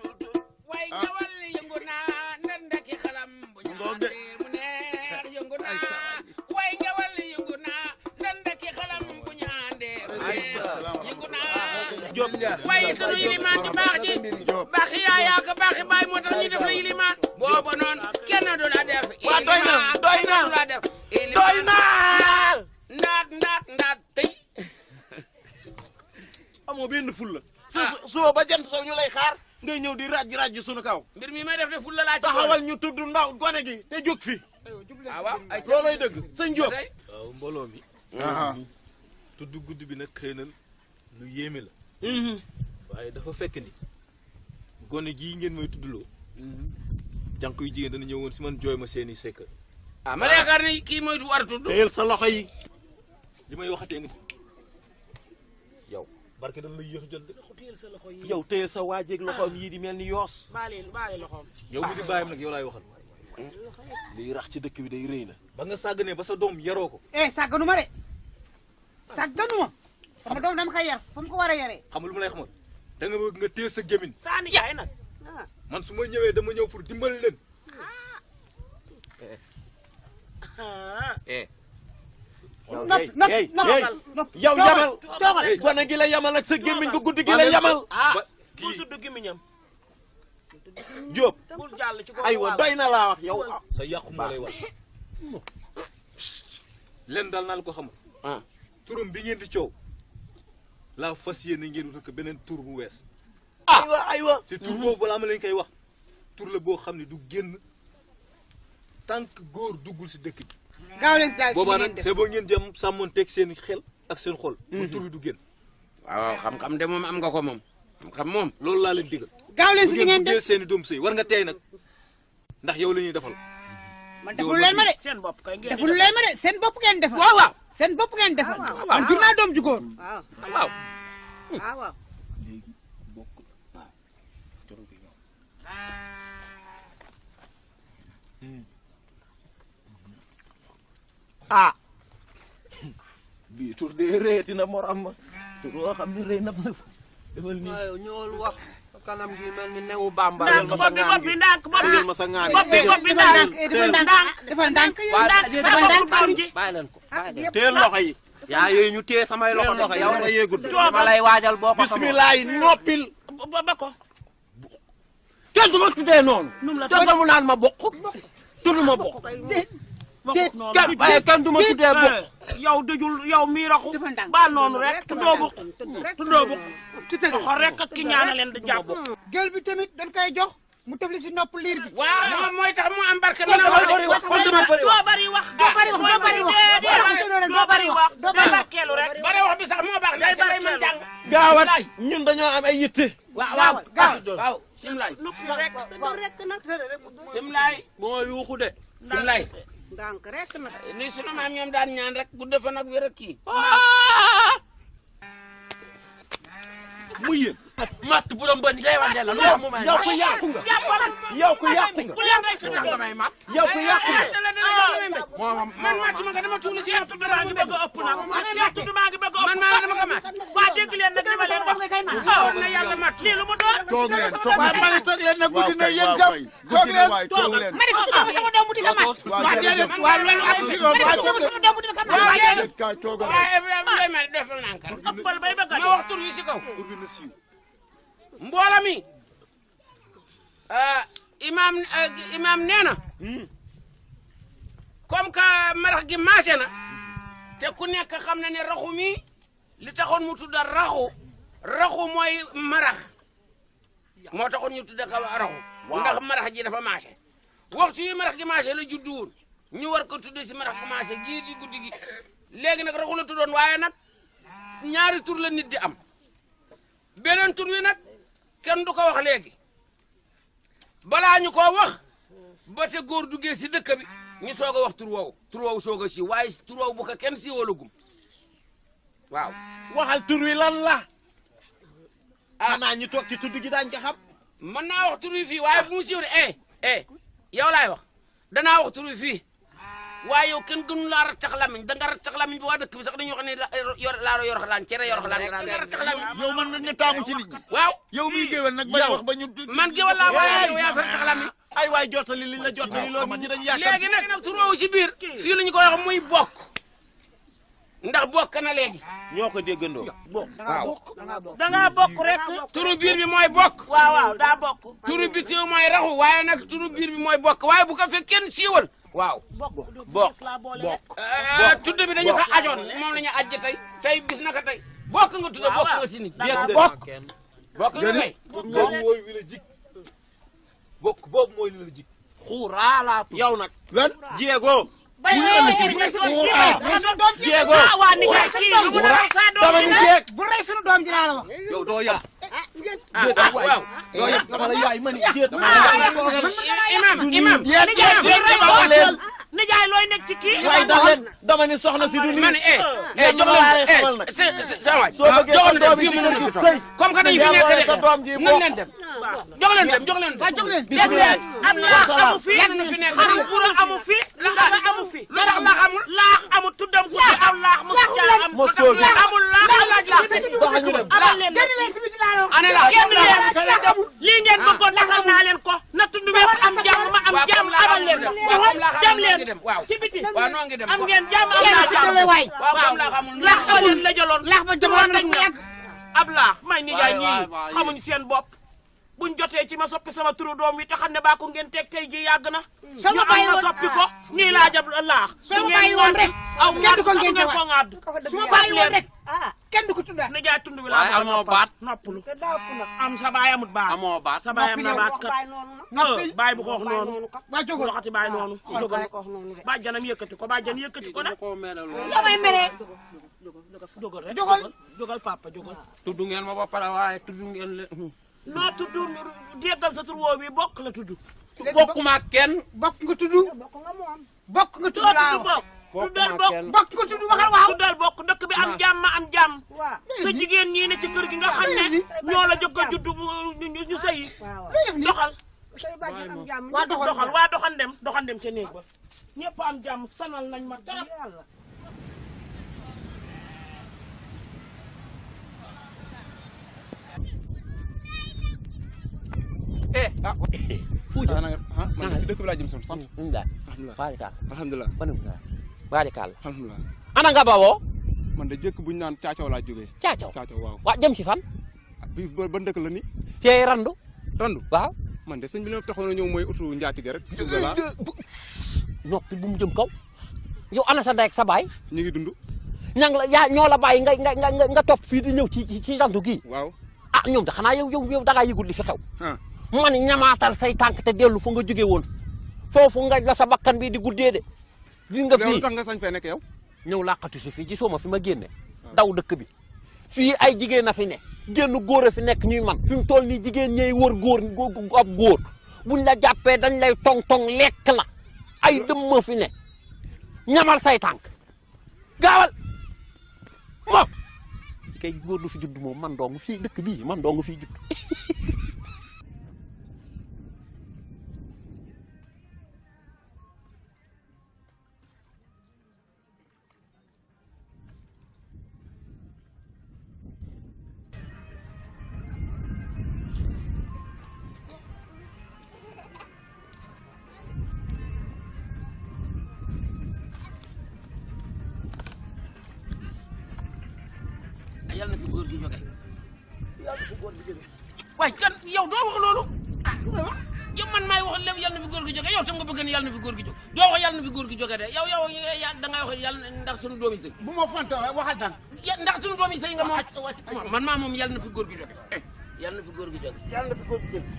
way ñawal yëngu naa ndandaki xalam bu ñaande mu neex yëngu naa way ñawal yëngu naa ndandaki xalam bu ñaande yëngu naa waaye sunu yilimaan ji baax ji baaxi yaayaa ka baaxi baay moo tax ñu def la yilimaan booba noonu kenn du la def waa doy na du la def doy na ndaat tey amoo benn ful la suba ba jant soo ñu lay xaar ngay ñëw di raj sunu kaw mbir mi may def de ful la laa ci taxawal ñu tudd ndaw gone gi te jóg fi waaw loolay dëgg sëñ Diop waaw mbooloo mi tudd guddi bi nag xëy na lu yéeme la waaye dafa fekk ni gone gii ngeen may tuddloo jànq yu jigéen dana ñëwoon si man jooy ma seeni sekk ma yaakaar ni kii mooy war a tudd téyel sa loxo yi li may waxatee nga yow barke dañ lay yéex jot de yow téyel sa waajeeg loxoom yii di mel ni yoos baale loxoom yow mi di bàyyam nag yow laay waxal liy rax ci dëkk bi day rëy na ba nga sàgganee ba sa doom yaroo ko sàgganu ma de sàgganu ma sama doom dama koy yar fa mu ko war a yaree xam lu ma lay xamal da nga bëgg nga téye sa gémmiñ saani yaay nag man su ma ñëwee dama ñëw pour dimbali leen yow yamal gone gi la yamal ak sa gémmiñ gu guddi gi la yamal bul tudd gémmiñam Diop bul jàll ci aywa doy na laa wax yow sa yàqu moo lay wax leen daal naa la ko xamal turam bi ngeen di coow laa fas yéene ngeen wutal ko beneen tur bu wees aywa te tur boobu balaa ma leen koy wax tur la boo xam ne du génn tant que góor duggul si dëkk bi gaaw leen si daal boobaa nag c'est boo ngeen jëm sàmmoon teg seen xel ak seen xol ba tur bi du génn waaw xam-xam de moom am nga ko moom xam moom loolu laa leen digal gaaw leen si li ngeen def seeni doom sëy war nga tey nag ndax yow la ñuy defal man deful leen ma de seen bopp kay ngeen deful leen ma de seen bopp ngeen defal waaw seen bopp ngeen defal man jur naa doom ju góor waaw bii tur de réeti na morom ma tur woo xam ne rëy na defal nii waaw ñëwal wax kanam gi mel ni newu bamba bopp bi ndànk tëjal ma sa ŋaan bopp bi ndànk defal ndànk bàyyi leen ko teel loxo yi yaa yooyu ñu téye samay loxo loxo yi loxo yeegul ma lay waajal boo ko bismillah noppil ba ko kenn du ma tuddee noonu te mu naan ma bokk tudd ma bokk kenn du ma tuddee bokk yow dëjul yow mii raxu baal noonu rek tuddoo bokk loxo rek ak ki ñaana leen di jàpp gel bi tamit dañ koy jox mu tëfli si nopp liir bi waaw moom mooy tax mu am barke doo bari wax doo bari wax barkeelu rek bari wax bi sax moo baax ndax si lay mën jàng gaawat ñun dañoo am ay yitte waaw simlaay rek simlaay bu ma yuuxu de simlaay ndànk rek nag ni sunu maam ñoom daan ñaan rek gudd fa nag wér ak kii mu yéen matt bu doon bëri day wan la lu mu may yow ko yàqu nga yow ko yàqu nga bu leen rey si nga may mat yow ko yàqu nga man mat ma nga dama tuuli si yow tudd maa ngi bëgg a ëpp nag tudd maa ngi bëgg a ëpp man maa dama ko mat waa dégg leen nag dama leen wax war na yàlla mat lii lu mu doon toog leen toog leen nag guddi na yéen jàpp toog leen waay toog leen ma ne ko tuddee sama doom bu di ko mat waaw loolu am si yoon ma ne ko tuddee sama doom bu di ko mat kaay toogal waaye lay mel defal nanka ëppal bay bëgg a ma wax tur wi si kaw tur bi na siiw mbooloo mi imaam nee na comme que marax gi maase na te ku nekk xam na ne raxu mi li taxoon mu tudda raxu mooy marax moo taxoon ñu tudda ka raxu ndax marax ji dafa maase waxtu yi marax gi maase la juddu woon ñu war ko tudde si marax gi maase gii di guddi gi léegi nag raxu la tuddoon waaye nag ñaari tur la nit di am beneen tur wi nag kenn du ko wax léegi balaa ñu koo wax ba te góor duggee si dëkk bi ñu soog a wax tur woowu soog a siiw waaye tur woowu bu ko kenn siiwalagum waaw. waxal tur wi lan la. xanaa ñu toog ci tudd gi daañu ko xam. mën naa wax tur wi fii waaye bu mu siiw de yow laay wax danaa wax tur wi fii waaye yow kenn gënu laa rattax lamiñ da nga rattax lamiñ bi waa dëkk bi sax dañuy wax ne laaro yor xalaan cere yor xalaan nga rattax lamiñ. yow man nag nga taamu ci nit ñi. waaw yow miy géwél nag bañ wax ba ñu. man géwél laa waaye yow yaa fa rattax lamiñ. ay waay jottali liñ la jottali loolu nit ñi dañuy yaakaar. léegi nag tur woowu si biir fii la ñu ko wax muy bokk ndax bokk na léegi. ñoo ko déggandoo. waaw da ngaa bokk rek. turu biir bi mooy bokk. waaw daa bokk. turu biti mooy raxu waaye nag turu biir bi mooy bokk waaye bu ko fekk kenn siiwal. waaw bokk tudd bi dañu ko ajoon moom la ñu ajje tey bis naka tey bokk nga tudd bokk nga si nit. bokk nga kay. bokk boobu mooy li la jik. xuuraa laa tudd. yow nag. lan jéego. jéego. waa ni kay kii lu mu dara sa doom ji la. bu rey sunu doom ji laa la wax. yow doo yam. waaw. doo yam dama la yaay man imam. nijaay looy nekk ci kii. waaye dama ni soxna si du nii. ma ne jox leen sa waay. soo bëggee sa doom yi dina ci sëy. comme que dañu fi nekk rek nan leen dem. jox leen dem jox leen. waaw jox leen. am laax amu fi. yàgg na fi nekk xam fura amu fi. dara amu fi. lu tax laax amul. laax amul tuddam ku ci aw laax mu ci am. amul laax amal leen ane la lii ngeen bëggoon defal naa leen ko na tudd bépp am jàmm ma am jàmm amal leen dem leen ci biti am ngeen jàmm am naa jàmm waaw laax ba leen la jëloon laax ba jëloon rek mu yàgg. ab laax may nijaay ñii xamuñ seen bopp buñ jotee ci ma soppi sama turu doom wi te xam ne baa ko ngeen teg tey ji yàgg na ñu am na soppi ko ñii laa jab laax soo bàyyi woon rek kenn du ko ngeen ko ŋadd su ma bàyyi woon rek kenn du ko tuddaat. nijaay tund bi waaye laa amoo baat. noppalu am sa baay amut baat amoo baat. sa baay am na baat kat baay bu ko wax noonu waa jógal waxati baay noonu jógal bàjjanam yëkkati ko bàjjan yëkkati ko nag damay mere. jógal rek jógal jógal papa jógal tudd ngeen ma ba pare waaye tudd ngeen leen. noo tudd déggal sa tur woo bi bokk la tudd bokkuma ak kenn. bokk nga tudd. bokk nga tudd laa wax. tuddal bokk bokk nga tudd waxal waaw. tuddal bokk dëkk bi am jàmm am jàmm sa jigéen ñii ne ci kër gi nga xam ne ñoo la jëkk a judd ñu sëyi doxal waa doxal dem ca néeg ba ñëpp am jàmm sanal nañ ma dara Fuuja man ci dëkk bi laa jëm son sant. alhamdulilah. alhamdulilah. ana nga bawoo. man de jëkk bu ñu naan caacaw laa jógee. caacaw waaw. waa jëm si fan. bi ba ndëkk la ni. fee randu. randu waaw. man de sëñ bi la taxoon a ñëw mooy utu njaatige rek. suuf de la noppi bu mu jëm kaw. yow ana sa ndey ak sa baay. ñu ngi dund. ñang la yaa ñoo la bàyyi nga topp fii di ñëw ci randu gii. waaw. ah ñoom de xanaa yow da ngaa yëgul li fi xew. man ñamaatal say tànk te dellu fa nga jóge woon foofu nga la sa bakkan bi di guddee de. gis nga fii tax nga sañ fee nekk yow. ñëw làqatu si fii gisoo ma fi ma génne. daw dëkk bi fii ay jigéen a fi ne génn góor a fi nekk ñuy man fi mu toll nii jigéen ñey wër góor ab góor buñ la jàppee dañ lay tong-tong lekk la ay dëmm fi ne ñamal say tànk gaawal moom kay góor lu fi judd moom man dong fii dëkk bii man dong fii judd. yàlla na fi góor gi jóge waaye kan yow doo wax loolu ah lu may wax yow man maay wax lépp yàlla na fi góor gi jóge yow tam nga bëgg ne yàlla na fi góor gi jóge doo wax yàlla na fi góor gi jóge de yow da ngay wax yàlla ndax sunu doomi sëy bu ma fonto waxal tan ndax sunu doomi sëy nga moom man maa moom yàlla na fi góor gi jóge yàlla na fi góor gi jóge yàlla na fi góor gi jóge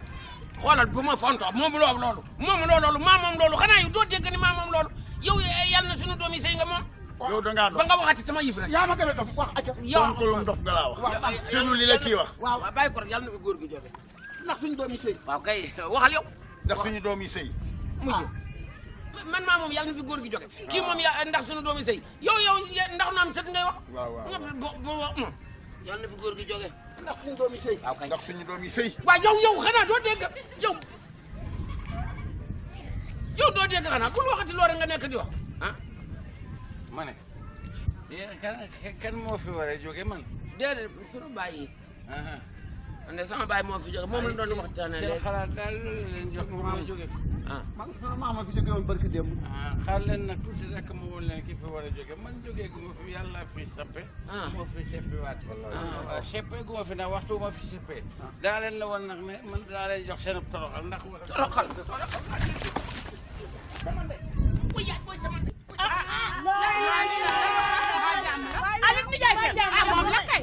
xoolal bu ma fonto moom loolu maa moom loolu xanaa yow doo dégg ni maa moom loolu yow yàlla na sunu doomi sëy nga moom yow da ngaa dof ba nga waxati sama yëf rek yaa ma gën a dof wax aca yow kolum dof nga laa wax déglu li la kii wax waaw bàyyi ko rek yàlla na fi góor gi jóge ndax suñu doom yi sëy waaw kay waxal yow ndax suñu doom yi sëy man maa moom yàlla na fi góor gi jóge kii moom ndax suñu doom yi sëy yow ndax na am sët ngay wax yàlla na fi góor gi jóge ndax suñu doom yi sëy waaw kay ndax suñu doom yi sëy waaw yow xanaa doo dégg yow doo dégg xanaa bul waxati loolu nga nekk di wax ah ma ne kan moo fi war a jóge man. déedéet suñu bàyyi. man de sama baay moo fi jóge moom la doon waxtaanee léegi. seen xalaat daal loolu leen jox ko ma jóge fi. man sama maama fi jóge woon barki démb. xaar leen nag tuuti rek ma woon leen ki fi war a jóge man jógee gu ma fi yàlla fi sappe. moo fi seppi waat. waaw seppe gu ma fi nag waxtu ma fi seppe. daa leen la woon nag ne man daa leen jox seen toroxal ndax. toroxal. Aliou Ndiaye moom la kay.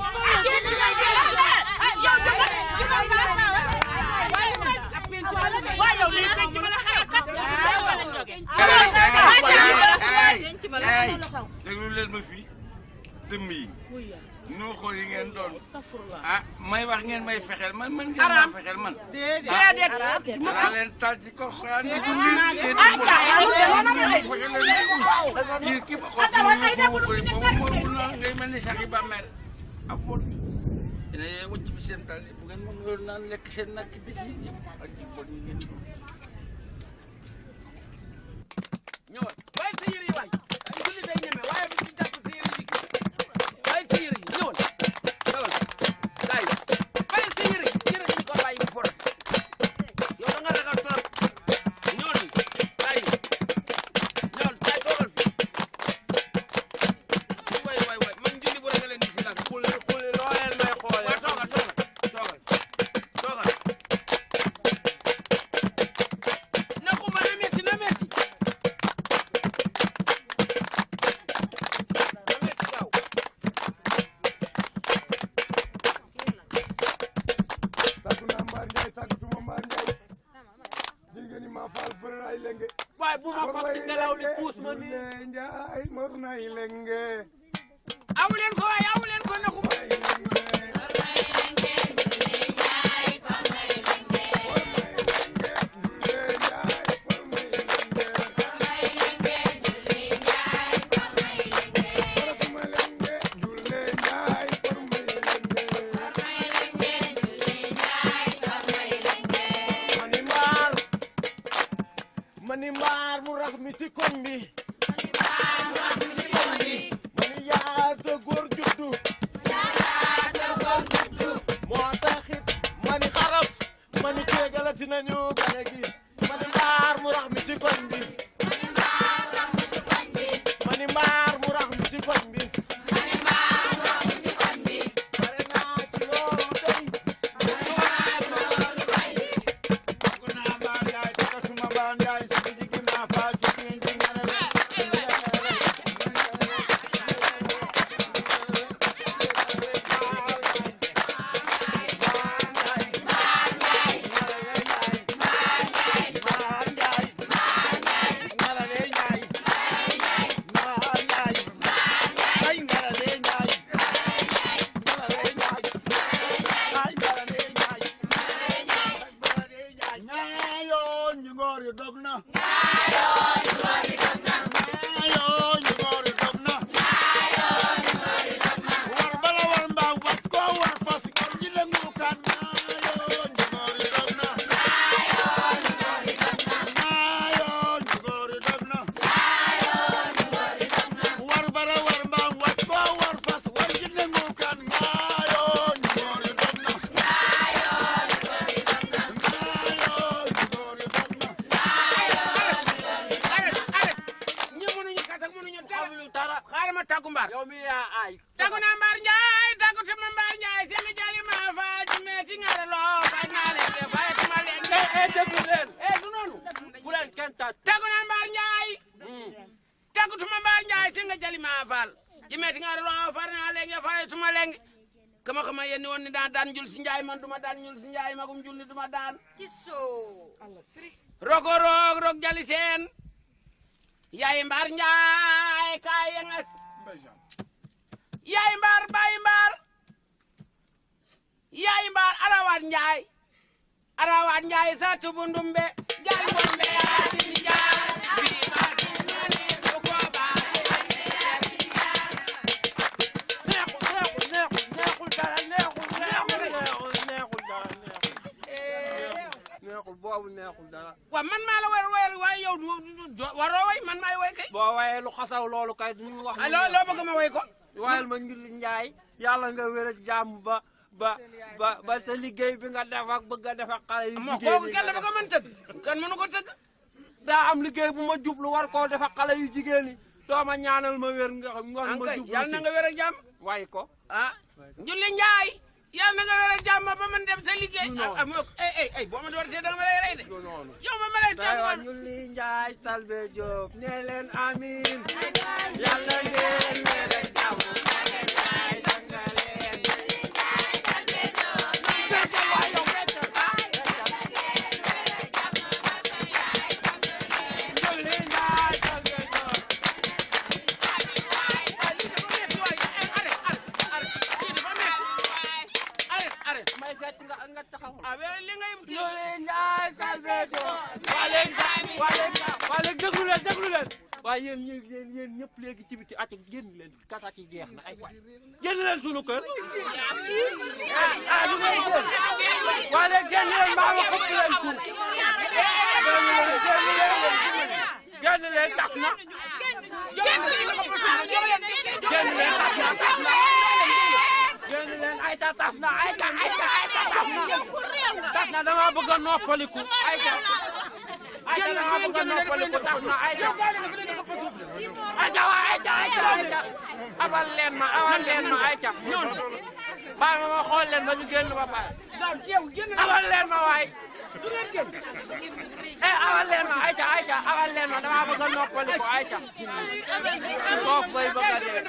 waaw yow lii penc ma la xale kat. déglu leen ma fii dëmm yi. noo xool yi ngeen doon. may wax ngeen may fexeel man ngeen maa fexeel man. déedéet. danaa leen taal ci kor xoraan di ko ngeen ngeen ki moom ngay mel ni sax yi bàmmeel ak pot dina yee wëcc fi seen dal bu ngeen moom yoon naan lekk seen nakk bi yëpp ak ci bon yi ngeen ñëwal waaye sa yére yi waay ay julli day ñeme waaye bu ci jàpp sa yére yi waaye sa yére yi ñëwal ñëwal kaay waaye sa yére yi ñu ko bàyyi mu for yow da nga ragal trop ñëwal kaay ñëwal kaay toogal fi waay man julli bu rek leen di fi lan xule loo leen may xoole waaw toogal na ko mën a metti na metti waaye bu ma ko ci ngelaw li puus ma nii. Njaay mor nay lenge. awu leen ko waaye awu leen ko na ko. mani mbaar mu rax mi ci koñ bi. mani yaata góor juddu. moo taxit mani xaraf. mani kéegalati nañu gane gi. mani mbaar mu rax mi ci koñ bi. mani mbaar mu rax mi ci koñ bi. pare naa ci loolu tey. yow mi yaa ay. tàggu naa Mbar Ndiaye tàggu te ma Mbar Ndiaye seen jali ma fa di metti ngara loo fay naa leen de fay tuma leen de. déglu leen. du noonu. bu leen kenn tàgg. tàggu naa Mbar Ndiaye. tàggu te ma Mbar Ndiaye seen jali ma faal di metti ngara loo fay naa leen de fay tuma leen. kama xama yéen woon ni daan jul si Ndiaye man duma daan jul si Ndiaye magum julli duma daan. rogo rog jali seen. yaay Mbar Ndiaye kaay yengas. yaay Mbar baay Mbar. yaay Mbar arawaat Ndiaye sa tubu ndumbe. jaay ngombe yaa si Ndiaye. neexul boobu neexul dara. waaw man maa la woyal waaye yow waroo way man maay woy kay. boo wayee lu xasaw loolu kay duñu wax. loo bëgg ma woy ko. wayal ma Njulli Njaay yàlla nga wér ak jàmm ba ba sa liggéey bi nga def ak bëgg a def ak xale yu moo jigéen kooku kenn dafa ko mën tëgg kan mënu ko tëgg daa am liggéey bu ma jublu war koo def ak xale yu jigéen yi doo ma ñaanal ma wér nga xam nga ma jublu yàlla na nga wér ak jàmm way ko ah Njulli Njaay yàlla na nga wér ak jàmm ba man def sa liggéey moo ay boo ma door tee danga ma lay rey de yow ma lay tey Njulli Njaay Salbe Diop ne leen amiin yàlla ngeen wér ak jàmm waaye yéen ñëpp léegi ci biti at génn leen kata ci jeex na ay génn leen sunu kër lu ngay génn waaye génn leen maa ma xëpp leen suuf génn leen tax na génn leen ay ta tas na ay ta tas na dama bëgg a noppaliku ay ta dama bëgg a noppaliku tas na ay ta abal leen ma ay ca baal ma xool leen ba ñu génn ba pare abal leen ma waay abal leen ma ay ca abal leen ma dama bëgg a noppali ko ay ca koof bay bëgg a dee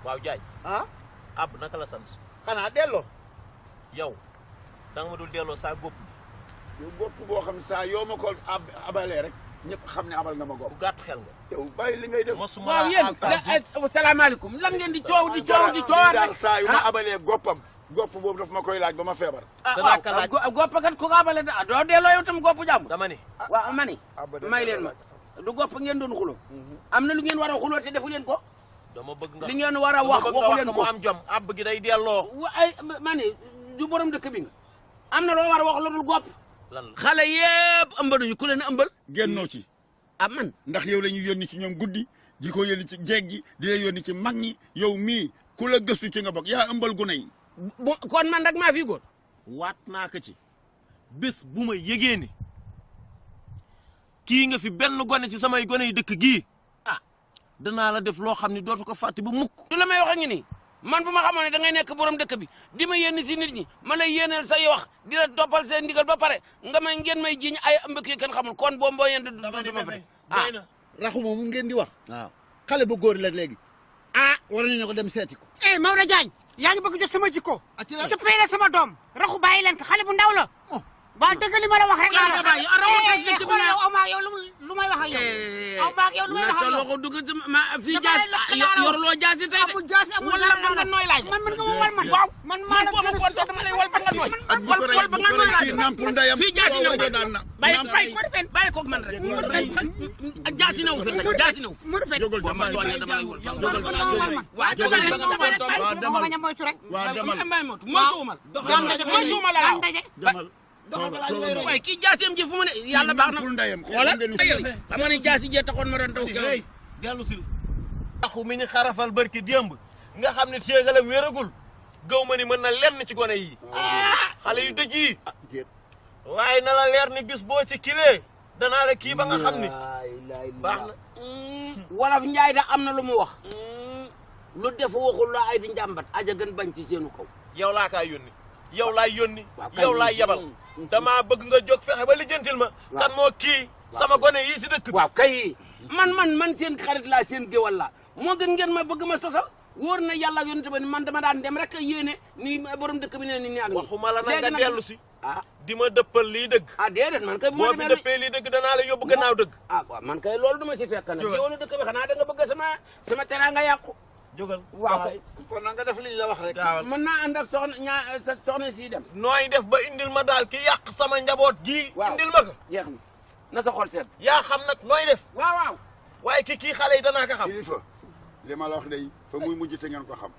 waaw jaay ab naka la sant xanaa delloo yow da nga ma dul delloo saa gópp yow gópp boo xam ne saa yoo ma ko abalee rek ñëpp xam ne abal nga ma gópp bu gàtt xel nga yow bàyyi li ngay def waaw yéen salaamaaleykum lan ngeen di coow daal saa yu ma abalee goppam gopp boobu daf ma koy laaj ba ma feebar danaa ka laaj gopp kat ku ko abale da doo delloo yow tam gopp jàmm dama ni waaw ma ni may leen ma du gopp ngeen doon xulo am na lu ngeen war a xuloo te defu leen ko dama bëgg nga li ngeen war a wax waxu leen ko mu am jom ab gi day delloo ay ma ni du borom dëkk bi nga am na loo war a wax lu dul gopp lan xale yëpp ëmbaluñu ku leen ëmbal génnoo ci man ndax yow la ñuy yónni ci ñoom guddi di ko yónni ci jeeg gi di la yónni ci mag ñi yow mii ku la gëstu ci nga bokk yaa ëmbal gune yi kon man rek maa fi góor waat naa ko ci bés bu ma yëgee ni kii nga fi benn gone ci samay gone yi dëkk gii danaa la def loo xam ne dootu ko fàtte ba mukk du la may wax ak ngi nii man bu ma xamoon ne da ngay nekk borom dëkk bi di ma yénn si nit ñi ma lay yéeneel say wax di la toppal seen ndigal ba pare nga may ngeen may jiñ ay ëmbëk yi kenn xamul kon boo mboo yéen du ma fa raxuma mu ngeen di wax waaw xale bu góor la léegi war nañu ko dem seeti ko Maodo Diagne yaa ngi bëgg jot sama jikko coppee la sama doom raxu bàyyi leen ko xale bu ndaw la waa dëgg li ma la wax rek laa la bàyyi yow ma yow lu may wax ak yow aw ma yow lu may wax ak yow sa loxo dugg ci ma fii jaasi yorloo jaasi tey de wala ba nga nooy laaj man nga ma wal man waaw man maa la gën a sax dama lay wal ba nga nooy wal ba nga nooy laaj fii jaasi new bàyyi ko man rek jaasi new fi jaasi new jógal dama tooñee dama lay wal waaw jógal dama bañ a moytu rek moytuuma la waaye kii jaaseem ji fu mu ne yàlla baax na xoolal xam nga ne jaasi jee taxoon ma doon taw dellu sil taxu mi ñu xarafal barki démb nga xam ne téegalam wéragul gaw ma ni mën na lenn ci gone yi xale yu dëj yi waaye na la leer ni bis boo ci kilee danaa la kii ba nga xam ni baax na wolof Njaay da am na lu mu wax lu def waxul la ay di njàmbat aja gën bañ ci seenu kaw yow laa kaa yónni yow laay yónni yow laay yabal damaa bëgg nga jóg fexe ba lijjantil ma kan moo kii sama gone yi si dëkk bi waaw kay man seen xarit laa seen géwal laa moo gën ngeen ma bëgg ma sosal wóor na yàlla yonent ba ni man dama daan dem rek yéene ni borom dëkk bi ne ni ak waxuma la nag nga dellu si di ma dëppal lii dëgg déedéet man kay boo fi dëppee lii dëgg danaa la yóbbu gannaaw dëgg waaw man kay loolu duma si fekk nag géwalu dëkk bi xanaa da nga bëgg sama teraanga yàqu jógal waaw kay kon na nga def li ñu la wax rek mën naa ànd ak soxna si dem nooy def ba indil ma daal ki yàq sama njaboot gii indil ma ko jeex na sa xol seet yaa xam nag nooy def waaw waaye kii xale yi danaa ko xam kilifa li ma la wax day fa muy mujj te ngeen ko xam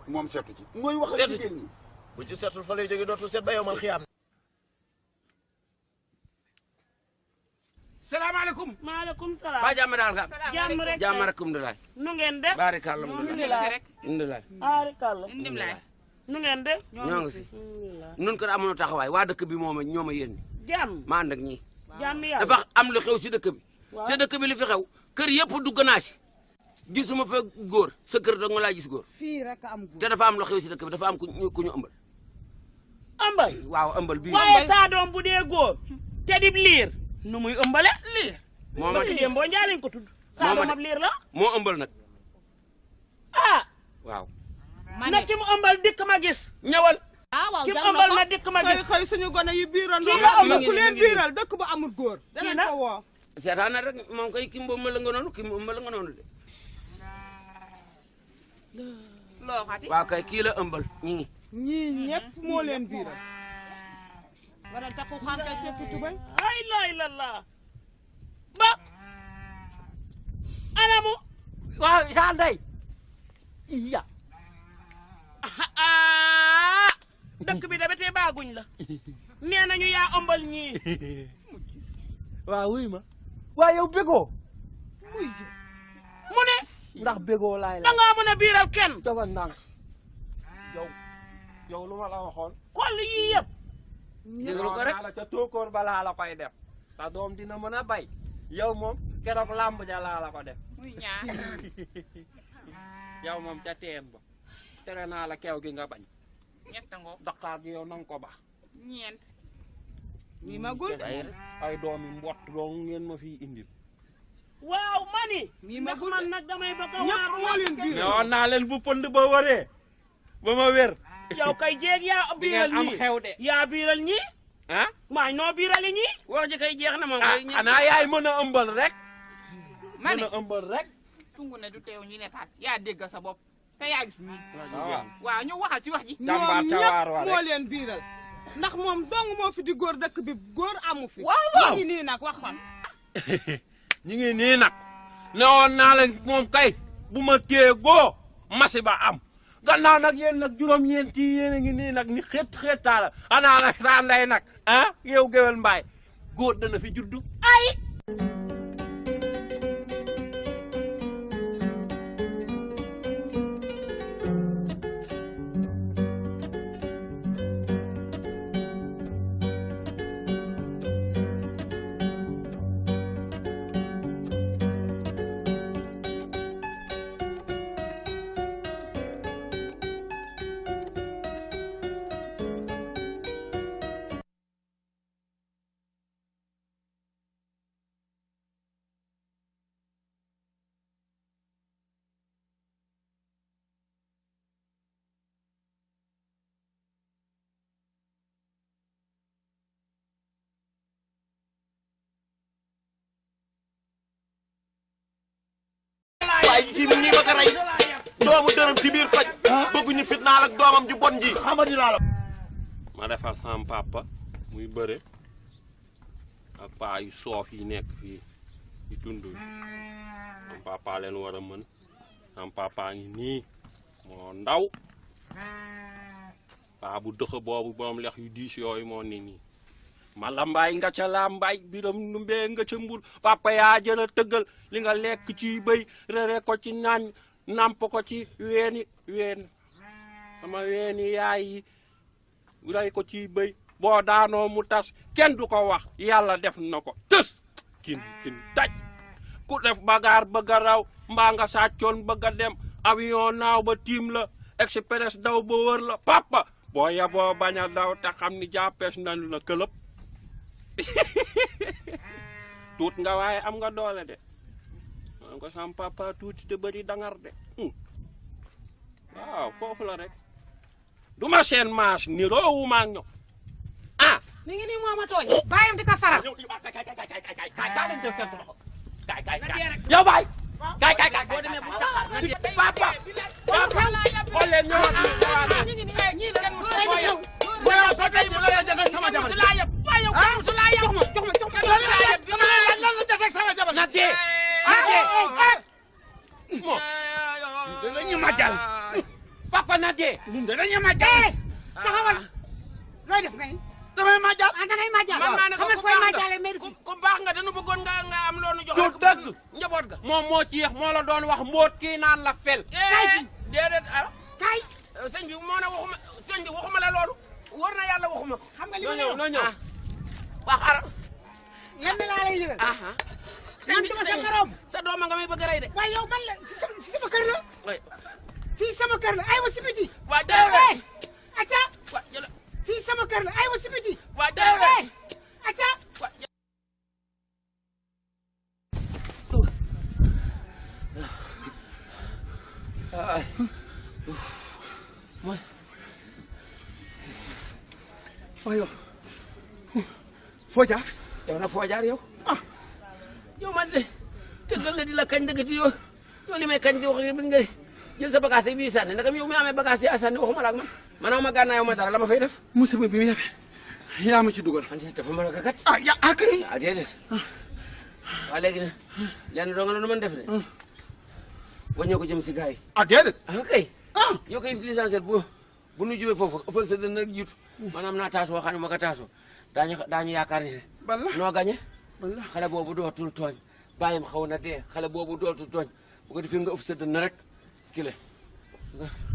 moom seetu ci mooy wax jigéen ñi bu ci seetul fa lay jóge dootul seet ba yow man xiyaam salaamaaleykum maaleykum salaam ba jàmm daal nga jàmm rek jàmm rek alhamdulilah nu ngeen def baarikàlla alhamdulilah nu ngeen def ñoo ngi fi nun ko amoon taxawaay waa dëkk bi ñoo ma yéen jàmm ma ànd ak ñii jàmm yàlla dafa am lu xew si dëkk bi te dëkk bi li fi xew kër yëpp dugg naa si gisuma fa góor sa kër da nga laa gis góor fii rek am góor te dafa am lu xew si dëkk bi dafa am ku ñu ëmbal waaw ëmbal bii waaye saa doom bu dee góor te di liir nu muy ëmbale liir moo ma liir boo njaa lañ ko tudd saa doom ab liir la moo ëmbal nag waaw na ki mu ëmbal dikk ma gis ñëwal ki mu ëmbal ma dikk ma gis xëy suñu gone yi biirandoo kii la am ku leen biiral dëkk bu amul góor danañ ko woo seetaan na rek moom koy ki mu ëmbal la nga noonu ki mu ëmbal la nga noonu de loo xati waaw kay kii la ëmbal ñii ñëpp moo leen biiral wala taxu xanka tekki tubay ay lay la la ba anamu waaw sa ndey iya dëkk bi da betee baaguñ la nee nañu yaa ëmbal ñii waaw wuy ma waaw yow bégoo mu ne ndax bégoo laay la da ngaa mën a biiral kenn dafa ndànk yow lu ma la waxoon xoll yii yëpp déglu ko rek la ca tóokóor balaa la koy def sa doom dina mën a bay yow moom keroog làmb ja laa la ko def muy ñaar yow moom ca teen ba tere naa la keew gi nga bañ ñett ngoo daqaar gi yow nanga ko baax ñeent mi magul ay doomi mbott dong ngeen ma fii indil waaw mani mi magul man nag damay bëgg a ñëpp moo leen biiral ne woon naa leen bu pënd ba waree ba ma wér yow kay jéeg yaa biiral ñii am xew de yaa biiral ñii maay noo biirali ñii wax ji kay jeex na moom xanaa yaay mën a ëmbal rek mani mën a ëmbal rek tungu ne du teew ñu ne taat yaa dégg sa bopp te yaa gis ñii waaw ñu waxal ci wax ji ñoom ñëpp moo leen biiral ndax moom dong moo fi di góor dëkk bi góor amu fi waaw ñi nii nag waxoon ñi ngi nii nag ne woon naa leen moom kay bu ma téye goo masi ba am gannaaw nag yéen nag juróom-ñeent yi yéen a ngi nii nag ni xeetaala xanaa nag saa ndey nag yow géwél mbaay góor dana fi juddu ay waaye kii nit ñi bëgg a rey doomu dërëm ci biir koj bëgguñu fitnaal ak doomam ju bon ji xamadi laa la ma defar sama papa muy bëre ak paa yu soof yi nekk fii ci tund wi sama papa leen war a mën sama papa ngi nii moo ndaw paa bu dëx boobu borom lex yu diis yooyu moo ni nii ma lambaay nga ca lambaay biram numbee nga ca mbul papa yaa jëla tëggal li nga lekk ci bëy rere ko ci naañ namp ko ci ween sama weeni yaay yi rey ko ci bëy boo daanoo mu tas kenn du ko wax yàlla def na ko tës kin taj ku def bagaar bëgg a raw mbaa nga sàccoon bëgg a dem avion naaw ba tiim la express daw ba wër la papa boo yaboo bañ a daw te xam ni jàppees nañu la këlëb tuut nga waaye am nga doole de man ko sam papa tuuti te bëri dangar de waaw foofu la rek du ma seen maas ni roowu maa ño ah mi ngi nii mooma tooñ bàyyam di ko faral yow baay kay boo demee bu saxaar na di papa xool leen ñëwaat ñi la yow sa tey mu la jaxal sama jabar la yeb waaye yow kam su la yeb jox ma lan la jaxal sama jabar na dee mo dañu ma jàll papa na dee dañu ma jàll taxawal looy def ngay damay ma jàll dangay ma jàll man maa ne ko xam nga ma jàllee mais ku baax nga dañu bëggoon nga am loonu jox ko dëgg njaboot ga moom moo ci yeex moo la doon wax mbóot kii naan la fel déedéet ah kay sëñ bi moo ne waxuma sëñ bi waxuma la loolu war na yàlla waxuma ko xam nga li ma ñëw noo ñëw waa xaaral lenn laa lay yëgal sëñ bi sa xarom sa dooma nga may bëgg a rey de waaye yow man la fi sama kër la fii sama kër la ay wa sipiti waa jërëjëf acca waa jërëjëf fii sama kër la ay wa sipiti waa jërëjëf acca yow foo jaar yow nag foo jaar yow yow man de tëggal la di la kañ dëggati yow li may kañ di wax bi nga jël sa bagage yi bii sànni naka yow mi amee bagage yi a sànni waxuma la ak man man ma gànnaaw ma dara la ma fay def musiba bi mu yebe yaa ma ci dugal dafa mën a kat ya akay déedéet waa léegi ne lenn doo nga loolu mën def de waññoo ko jëm si gars yi déedéet kay yow koy licencié bu nu jubee foofu ëffal sa dën rek jiitu maanaam naa taasoo xam ne ma ko taasoo daañu yaakaar ni noo gañe xale boobu dootul tooñ bàyyim xaw na dee xale boobu dootul tooñ bu ko defee nga ëff sa dën rek kile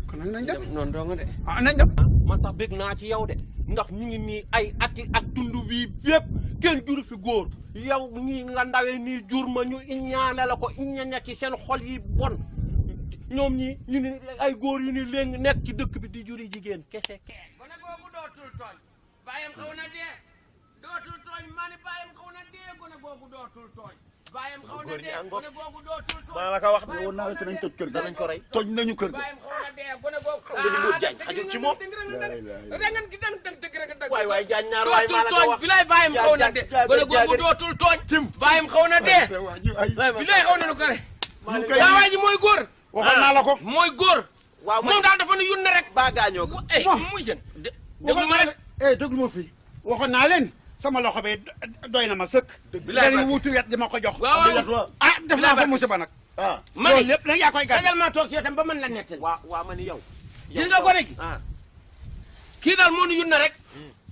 kon nañ dem noonu doo nga de nañ dem man sax bég naa ci yow de ndax ñu ngi nii ay ati ak tund bii bépp kenn juru fi góor yow ñii nga ndawee nii jur ma ñu iñaane la ko iñaane ci seen xol yi bon ñoom ñi ñu ni ay góor yu ni léegi nekk ci dëkk bi di juri jigéen kese gone googu dootul tooñ bàyyam xaw na dee dootul tooñ maa ni bàyyam xaw na dee gone googu dootul tooñ bàyyam xaw na dee gone googu dootul tooñ maa la ko wax woon naa la te nañ toj kër ga danañ ko rey toj nañu kër ga bàyyam xaw na dee gone googu xam nga ni Modou Diagne xajul ci moom waay waay Diagne ñaar waay maa la ko wax bi lay bàyyam xaw na dee gone googu dootul tooñ bàyyam xaw na dee bi lay xaw na lu ko rek saa waay ji mooy góor waxoon naa la ko mooy góor waaw moom daal dafa nu yun ne rek ba gaañoo ko muy jën déglu ma rek déglu ma fii waxoon naa leen sama loxo bi doy na ma sëkk léegi wutu wet di ma ko jox def naa ko musiba nag ma ni lépp nag yaa koy gàddu ma toog si yow tam ba mën la nettal waa ma ni yow gis nga ko rek kii daal moo nu yun ne rek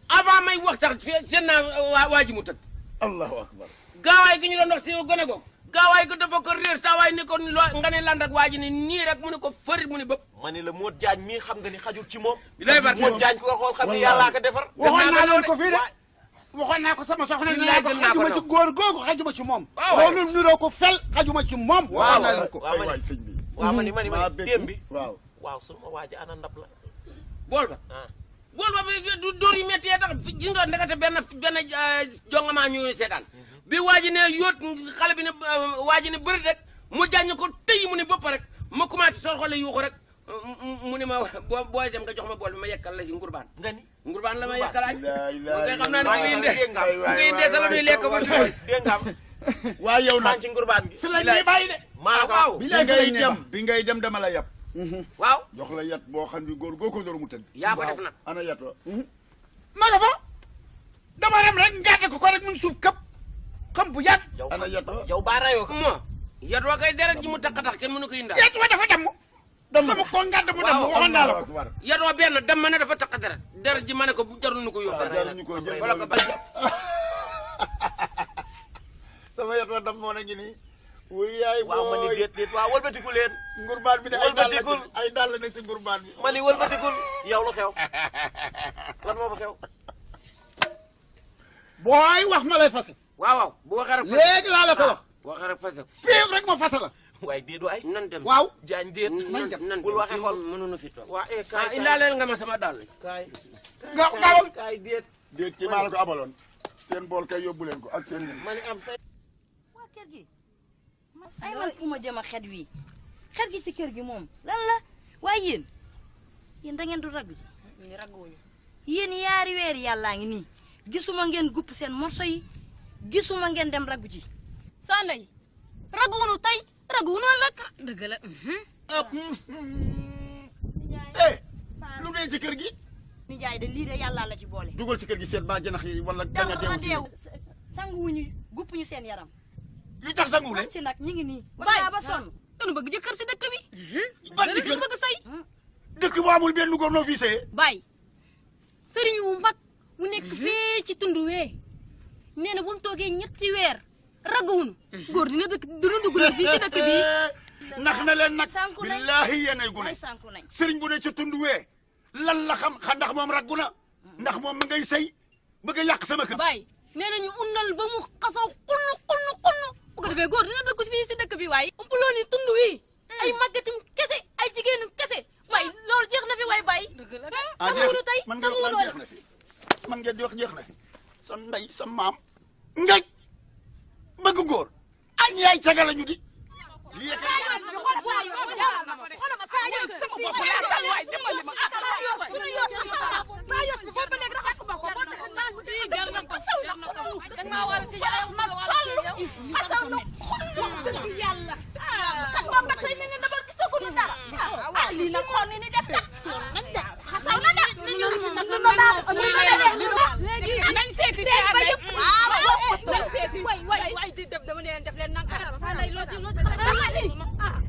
avant may wax sax seen naa waa ji mu tëdd allahu akbar gaawaay gi ñu doon wax si gone googu gaawaay ko dafa ko réer saa waay ni ko nga ne land ak waa ji ni nii rek mu ne ko fërit mu ne bëpp ma ni la Modou Diagne mii xam nga ni xajul ci moom lay bar Modou Diagne ku ko xool xam ni yàllaa ko defar waxoon naa leen ko fii de waxoon naa ko sama soxna ni naa ko xajuma ci góor googu xajuma ci moom loolu niroo ko fel xajuma ci moom waxoon naa leen ko waay sëñ bi waaw ma ni déem bi waaw sama waa ji ana ndab la bool ba bi dóor yu métti tax gis nga ndekete benn jongamaa ñu seetaan bi waa ji ne yóot xale bi ne waa ji ne bëri rek mu jàññ ko tëy mu ne bopp rek ma commencé sor xole yuuxu rek mu ne ma booy dem nga jox ma bool bi ma yekkal la si ngurbaan nga ni ngurbaan la ma yekkal aaj ngay xam naa ne bu ngay dee sa la nuy lekk ba si dégg nga waaye yow nag ci ngurbaan gi fi la ñuy bàyyi de waaw bi ngay dem dama la yab waaw jox la yat boo xam ni góor goo ko door mu tëdd yaa ko def nag ana yat wa ma nga fa dama dem rek ngàtte ko rek mun suuf këpp xam bu yàgg ana yat wa yow baa rayoo ko moo yat wa kay deret ji mu takk tax kenn mënu ko indaal yat wa dafa damm dama ko ngàdd mu damm waxoon naa la ko yat wa benn dem ma ne dafa takk deret ji ma ne ko bu jarul ñu ko yóbbu jaruñu ko jël fa la ko bàyyi sama yat wa dam moo na ngi nii wuy yaay waaw ma ni déet waaw wëlbatiku leen. ngurbaan bi de ay dàll nekk ci ngurbaan bi. ma ni wëlbatikul yow lu xew lan moo fa xew. booy wax ma lay fase. waaw bu waxee rek. léegi laa la ko wax. bu waxee rek fase. piif rek ma fase la. waaye déet waay. nan dem waaw. jaañ déet. nan dem bul waxee xol. mënuñu fi toog. waa kaay indaaleel nga ma sama dàll. kaay. gaawal. kaay déet. déet ci maa la ko abaloon. seen bool kay yóbbu leen ko ak seen. ma ni am say. waa kër gi ay man fu ma jëm a xet wi xet gi ci kër gi moom lan la waaye yéen da ngeen du raggu ji. ñu ragguwuñu. yéen yaari weer yàllaa ngi nii gisuma ngeen gupp seen morso yi gisuma ngeen dem raggu ji. saa ndey ragguwuñu tey ragguwuñu ëllëg. dëgg la. lu dee ci kër gi. nijaay de lii de yàllaa la ci boole. dugal ci kër gi seet ba janax yi wala gañ a deewu ci. sanguwuñu guppuñu seen yaram. lu tax sanguwule. ci nag ñu ngi nii. bàyyi ba sonn. dañu bëgg jëkkër si dëkk bi. ban jëkkër dañu bëgg sëy. dëkk bu amul benn góor noo fi sëyee. bàyyi sëriñ wu mag wu nekk fee ci tund wee nee na bu ñu toogee ñetti weer ragguwuñu. góor dina dugg nag fii si dëkk bi. ndax na leen nag billaahi yéen ay gune sëriñ bu ne ci tund wee lan la xam ndax moom raggu na ndax moom mi ngay sëy bëgg a yàq sama kër. bàyyi nee nañu unnal ba mu xasaw xunn bu ko defee góor dina dugg fii si dëkk bi waaye. umpuloo ni tund wi ay màggatim kese ay jigéenu kese waaye loolu jeex na fi waay bàyyi. sanguwuñu tey sanguwuñu wala man ngeen di wax jeex na fi sa ndey sa maam ngay bëgg góor ay yaay caga lañu di. lii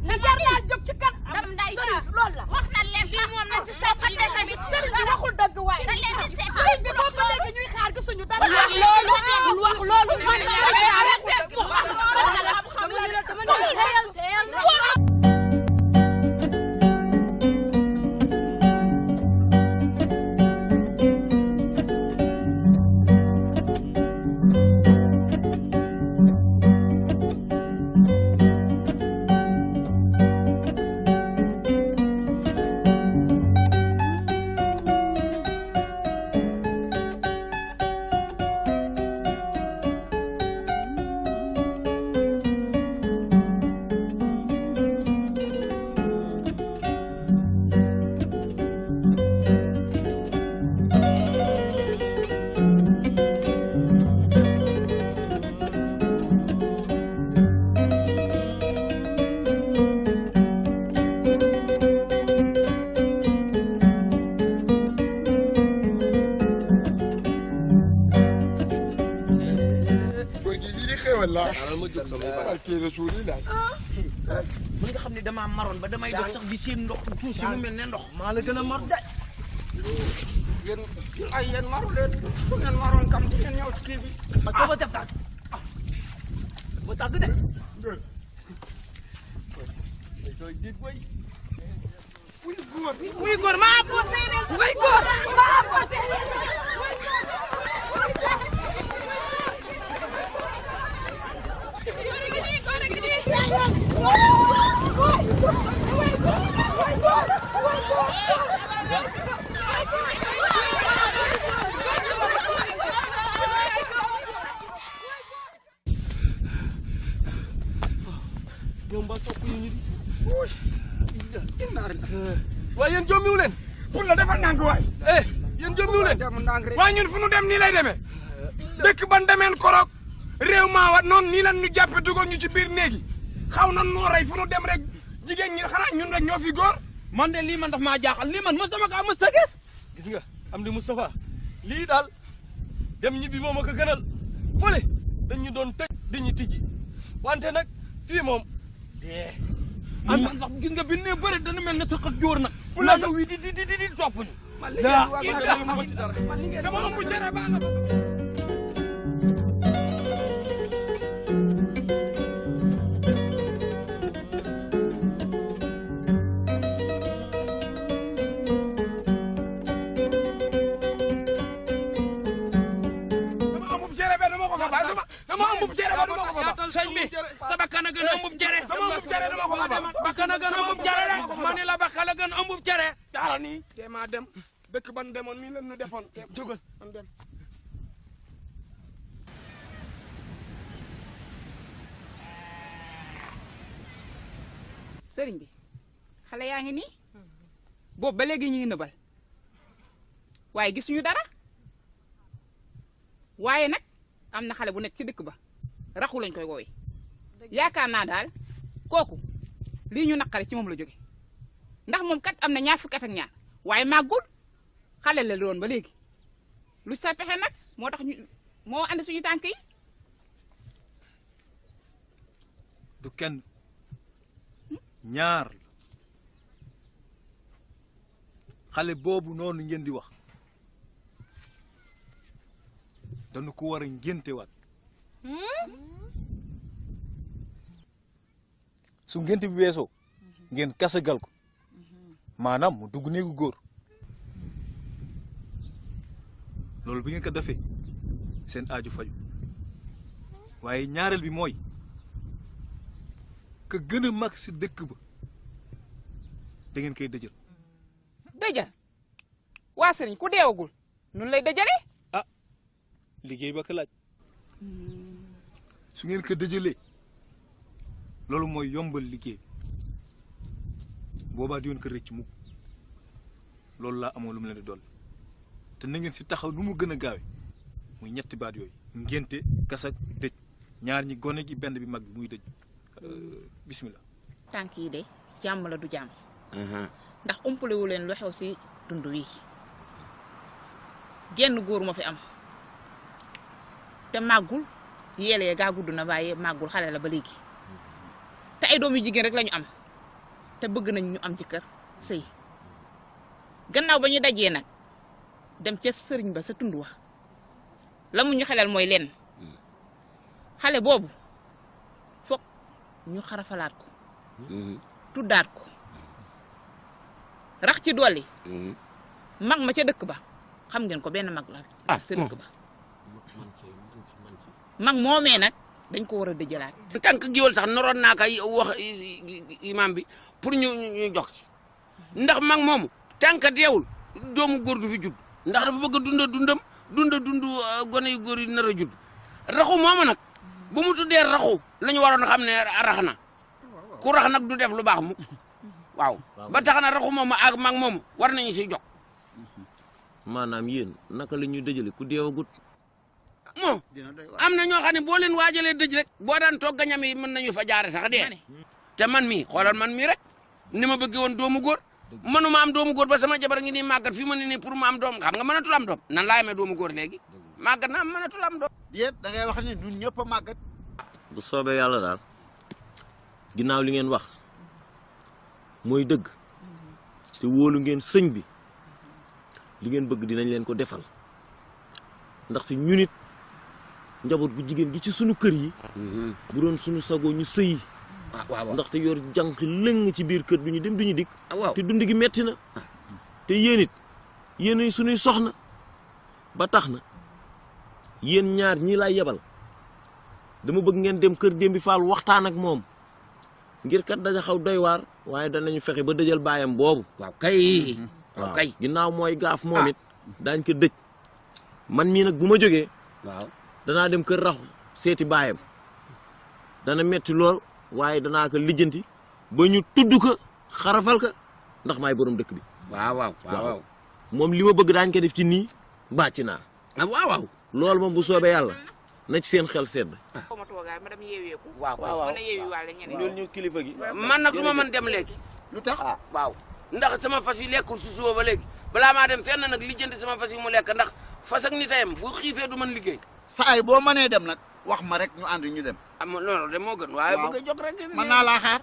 na jar naa jóg ci kat dam nday loolu la wax na leen lii moom nañ ci seetante tamit sëriñ bi waxul dëgg waaye dañ leen di seet sëriñ bi boobu ba léegi ñuy xaar gisuñu dara wax loolu man mën nga xam ne damaa maroon ba damay dox sax di seen ndox tuuti si mu mel ne ndox. maa la gën a mar de. yéen maru leen su ngeen maroon kam di ngeen ñëw ci kii bi. ah ko ba def daal ba tàgg de. muy góor maa ko séeréer muy góor maa ko séeréer waaye yéen jommiwu leen pour la defal ndànk waay yéen jommiwu leen waaye ñun fu nu dem nii lay demee dëkk ban demeen korok réew maa wat noonu nii lan ñu jàppe dugal ñu ci biir néegi xaw na noo rey fu nu dem rek jigéen ñi xanaa ñun rek ñoo fi góor man de lii man daf maa jaaxal lii man mosuma kaa mos a gis nga am di Moustapha lii daal dem ñibbi moom a ko gënal fële dañu doon tëj dañuy tijji wante nag fii moom dee man sax gis nga bi ne bëri dana mel ne tëq ak jóor nag fu la wi di topp ñu ma ci dara sama ëmb cere baa la ko ba sama ëmbub cere ba du ma ko ba sëñ bi sa bakkan a gën a ëmbub cere sama ëmbub cere du ma ko ba bakkan a gën a ëmbub cere rek ma ni la bakkan a gën a ëmbub cere daara nii te maa dem dëkk ban demoon nii la ñu defoon jógal man dem sëriñ bi xale yaa ngi nii boobu ba léegi ñu ngi nëbal waaye gisuñu dara waaye nag am na xale bu nekk ci dëkk ba raxu lañ koy woowee yaakaar naa daal kooku lii ñu naqare ci moom la jóge ndax moom kat am na 2 fukki at ak 2 waaye màggul xale la doon ba léegi lu sa pexe nag moo tax ñu moo andi suñu tànk yi du kenn ñaar la xale boobu noonu ngeen di wax dañu ko war a ngéntewaat su ngénte bi weesoo ngeen kasagal ko maanaam mu dugg néegu góor loolu bi ngeen ko defee seen aaju faju waaye ñaareel bi mooy ka gën a mag si dëkk ba da ngeen koy dëjël dëjal waa sëriñ ku deewagul nun lay dëjale liggéey ba ko laaj su ngeen ko dëjëlee loolu mooy yombal liggéey boobaa di woon ko rëcc mukk loolu laa amoon lu mu leen di dool te na ngeen si taxaw nu mu gën a gaawe muy 3 baat yooyu ngénte kasak dëj ñaar ñi gone gi benn bi mag bi muy dëj bismillah tànk yi de jàmm la du jàmm ndax umpalewu leen lu xew si dund wi genn góor ma fi am te màggul yeelee gaa gudd na waaye màggul xale la ba léegi te ay doom yu jigéen rek lañu am te bëgg nañ ñu am ci kër sëy gannaaw ba ñu dajee nag dem ca sëriñ ba sa tund wa la mu ñu xelal mooy lenn xale boobu foog ñu xarafalaat ko tuddaat ko rax ci dolli mag ma ca dëkk ba xam ngeen ko benn mag la sa dëkk ba mag moomee nag dañ ko war a dëjalaat tànk giwal sax noroon naa ko wax imam bi pour ñu jox ci ndax mag moomu tànk deewul doomu góor du fi judd ndax dafa bëgg a dund gone yu góor yi nar a judd raxu moomu nag bu mu tuddee raxu la ñu waroon a xam ne rax na ku rax nag du def lu baax mu waaw ba tax na raxu moomu ak mag moomu war nañu si jox maanaam yéen naka la ñuy dëjale ku deewagut moom am na ñoo xam ne boo leen waajalee dëj rek boo daan toog gañam yi mën nañu fa jaare sax dee te man mii xoolal man mii rek ni ma bëggee woon doomu góor mënuma am doomu góor ba sama jabar ngi nii màggat fi ma ne nii pour ma am doom xam nga mënatul am doom nan laay amee doomu góor léegi màggat na mënatul am doom yéen da ngay wax ni ñun ñëpp a màggat bu soobee yàlla daal ginnaaw li ngeen wax mooy dëgg te wóolu ngeen sëñ bi li ngeen bëgg dinañ leen ko defal ndaxte ñu nit njaboot gu jigéen gi ci sunu kër yi bu doon sunu sagoo ñu sëyi ndaxte yor jànq lëng ci biir kër duñu dem duñu dik te dund gi metti na te yéen it yéenay sunuy soxna ba tax na yéen ñaar ñii laay yebal dama bëgg ngeen dem kër Dembi Fall waxtaan ak moom ngir kat daja xaw doy waar waaye danañu fexe ba dëjal baayam boobu waaw kay ginnaaw mooy gaaf moom it daañ ko dëj man mii nag bu ma jógee danaa dem kër raxu seeti baayam dana metti lool waaye danaa ko lijjanti ba ñu tudd ko xarafal ko ndax maay borom dëkk bi waaw moom li ma bëgg daañ ko def ci nii bàcc naa waaw loolu moom bu soobee yàlla na ci seen xel sedd ma toogaay ma dem yeeweeku waaw mën a yeewi waale ñeneen loolu ñu kilifa gi man nag du ma mën dem léegi lu tax waaw ndax sama fas yi lekkul su suba ba léegi balaa maa dem fenn nag lijjanti sama fas yi mu lekk ndax fas ak nitayam bu xiifee du mën liggéey saay boo mënee dem nag wax ma rek ñu ànd ñu dem loolu de moo gën waaye bëgg a jóg rek mën naa laa xaar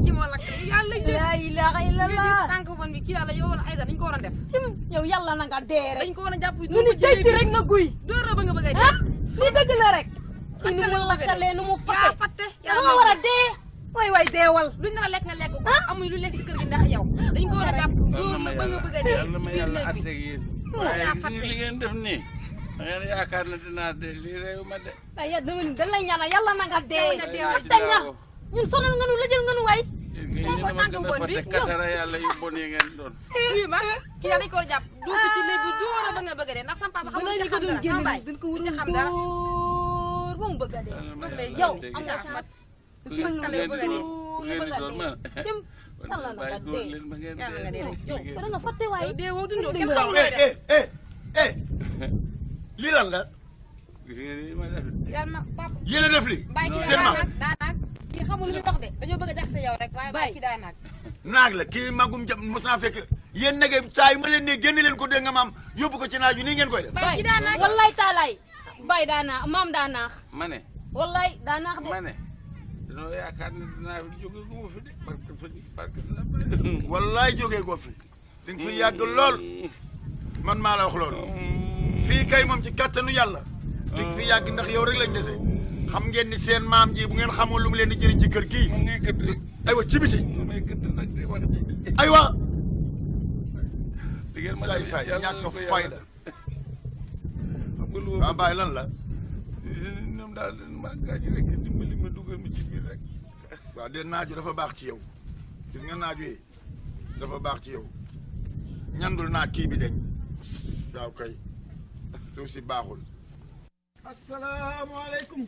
kii moo lakk yàlla la ilaha illallah tànk bon bi kii yàlla yow wala Aïda dañ ko war a def yow yàlla na nga dee rek dañ ko war a jàpp nu ni dëj rek na guy door ba nga bëgg a dee li dëgg la rek nu mu lakkalee nu mu fatte dama war a dee waay deewal luñ nar a lekk nga lekk ko amuñ lu lekk si kër gi ndax yow dañ ko war a jàpp dóor la ba nga bëgg a dee yàlla ma yàlla àtte ak yéen waaye li ngeen def nii da ngeen yaakaar ne dinaa dee lii réew ma de ay ya dama ni dañ lay ñaanal yàlla na nga dee te ñax ñun sonal nga nu lëjël nga nu waay yéen dama gën a fàtte kasara yàlla yu bon yi ngeen doon oui ma kii dañ ko war a jàpp dóor ko ci néeg bi dóor ba nga bëgg a dee ndax sama papa xamul ci xam dara sama baay dañ ko war a dóor ba mu bëgg a dee yow am nga chance ku ngeen di doon man yàlla na nga dee yàlla nga dee yow da nga fàtte waaye dee woo dundoo lii lan la yéen a def li seen maam daanaag kii xamul lu muy wax de dañoo bëgg a jax sa yow rek waaye bàyyi kii daanaag naag la kii magum jam mos naa fekk yéen nage saa yu ma leen ne génn leen ko dégg nga maam yóbbu ko ci naaj wi nii ngeen koy def bàyyi kii daanaag wallaay taalaay bàyyi daanaa maam daanaax ma ne wallaay daanaax de ma ne dañoo yaakaar ne dinaa jóge gu ma fi de parce que wallaay jógee ko fi di nga fi yàgg lool man maa la wax loolu fii kay moom ci kattanu yàlla di nga fi yàgg ndax yow rek lañ dese xam ngeen ni seen maam ji bu ngeen xamoon lu mu leen di jëriñ ci kër gii aywa ci biti aywa saay saay ñàkk fayda waa bàyyi lan la ñoom daal ma gaañu rek dimbali ma dugal mi ci biir rek waaw de naaju dafa baax ci yow gis nga naaju yi dafa baax ci yow ñandul naa kii bi deñ waaw kay suuf si baaxul asalaamaaleykum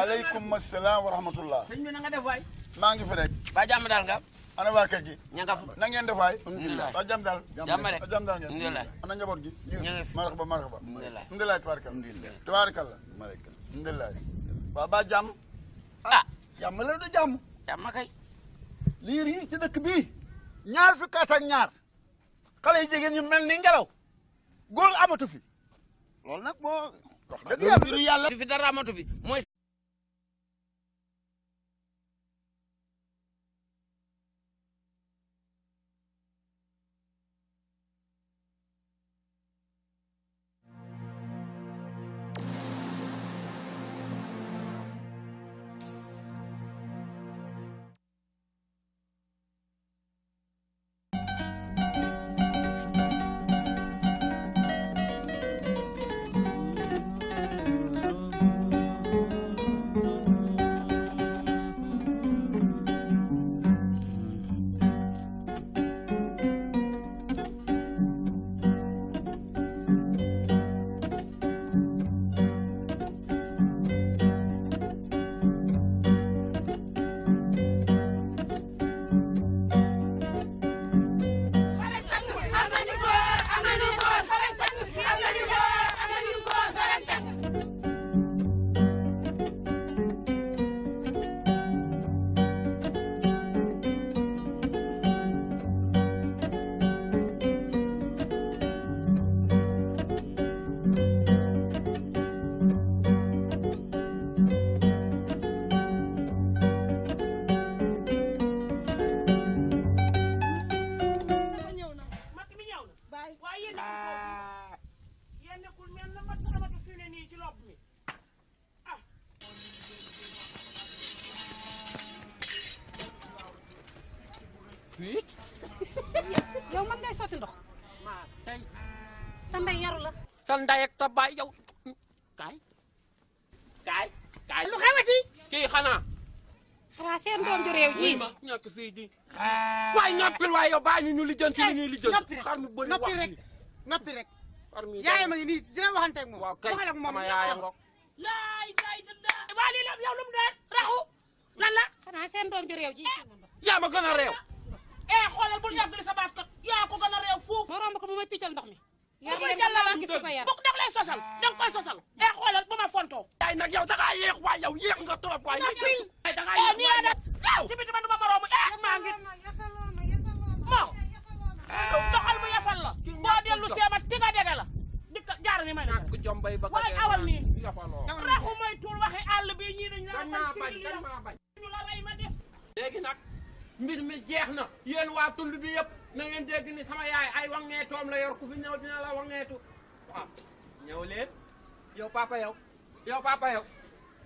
aleykum asalaam wa rahmatullah sëñ bi na nga def waay maa ngi fi rek ba jàmm daal nga ana waa kër gi ña nga fa na ngeen def waay alhamdulilah ba jàmm daal jàmm rek ba jàmm daal ngeen alhamdulilah ana njaboot gi ñu ngi fi marhaba marhaba alhamdulilah tabaarkalla alhamdulilah waaw ba jàmm ah jàmm la du jàmm jàmm kay liir yi ci dëkk bii ñaar fukki at ak ñaar xale yi jigéen ñu mel ni ngelaw góor amatu fi loolu nag moo wax dëgg yàlla fi dara amatu fi mooy yow man ngay sotti ndox sa ndey yaru la sa ndey ak sa baay yow kaay lu xewati kii xanaa seen doom ju réew ji ma ñàkk fii di waaye noppil waaye yow bàyyi ñu lijjanti li ñuy lijjanti xar mi bëri wax noppi rek yaayam a ngi nii dina waxante ak moom waaw kay waxal ak moom sama yaaya ngok laay waa lii la yow lu mu doon raxu lan la xanaa seen doom ju réew ji yaa ma gën a réew xoolal bul yàgg li sa baat kat yaa ko gën a réew foofu ma romb ko mu may piccal ndox mi bu koy jàllala gis ko yar bokk danga lay sosal danga koy sosal xoolal bu ma fontoo yaay nag yow da ngaa yéex waay yow yéex nga trop waay da ngaa yéex nii la nag yow ci biti man du ma moroomu maa ngi moo doxal bu yafal la boo dellu seema tiga dege la dikka jaar ni may ku jombay ba waaye awal nii raxu may tuul waxi àll bi ñii dañ maa bañ dañ maa bañ ñu la rey ma des léegi nag mbir mi jeex na yéen waa tund bi yëpp na ngeen dégg ni sama yaay ay wangeetoom la yor ku fi ñëw dina la wangeetu waaw ñëw leen yow papa yow papa yow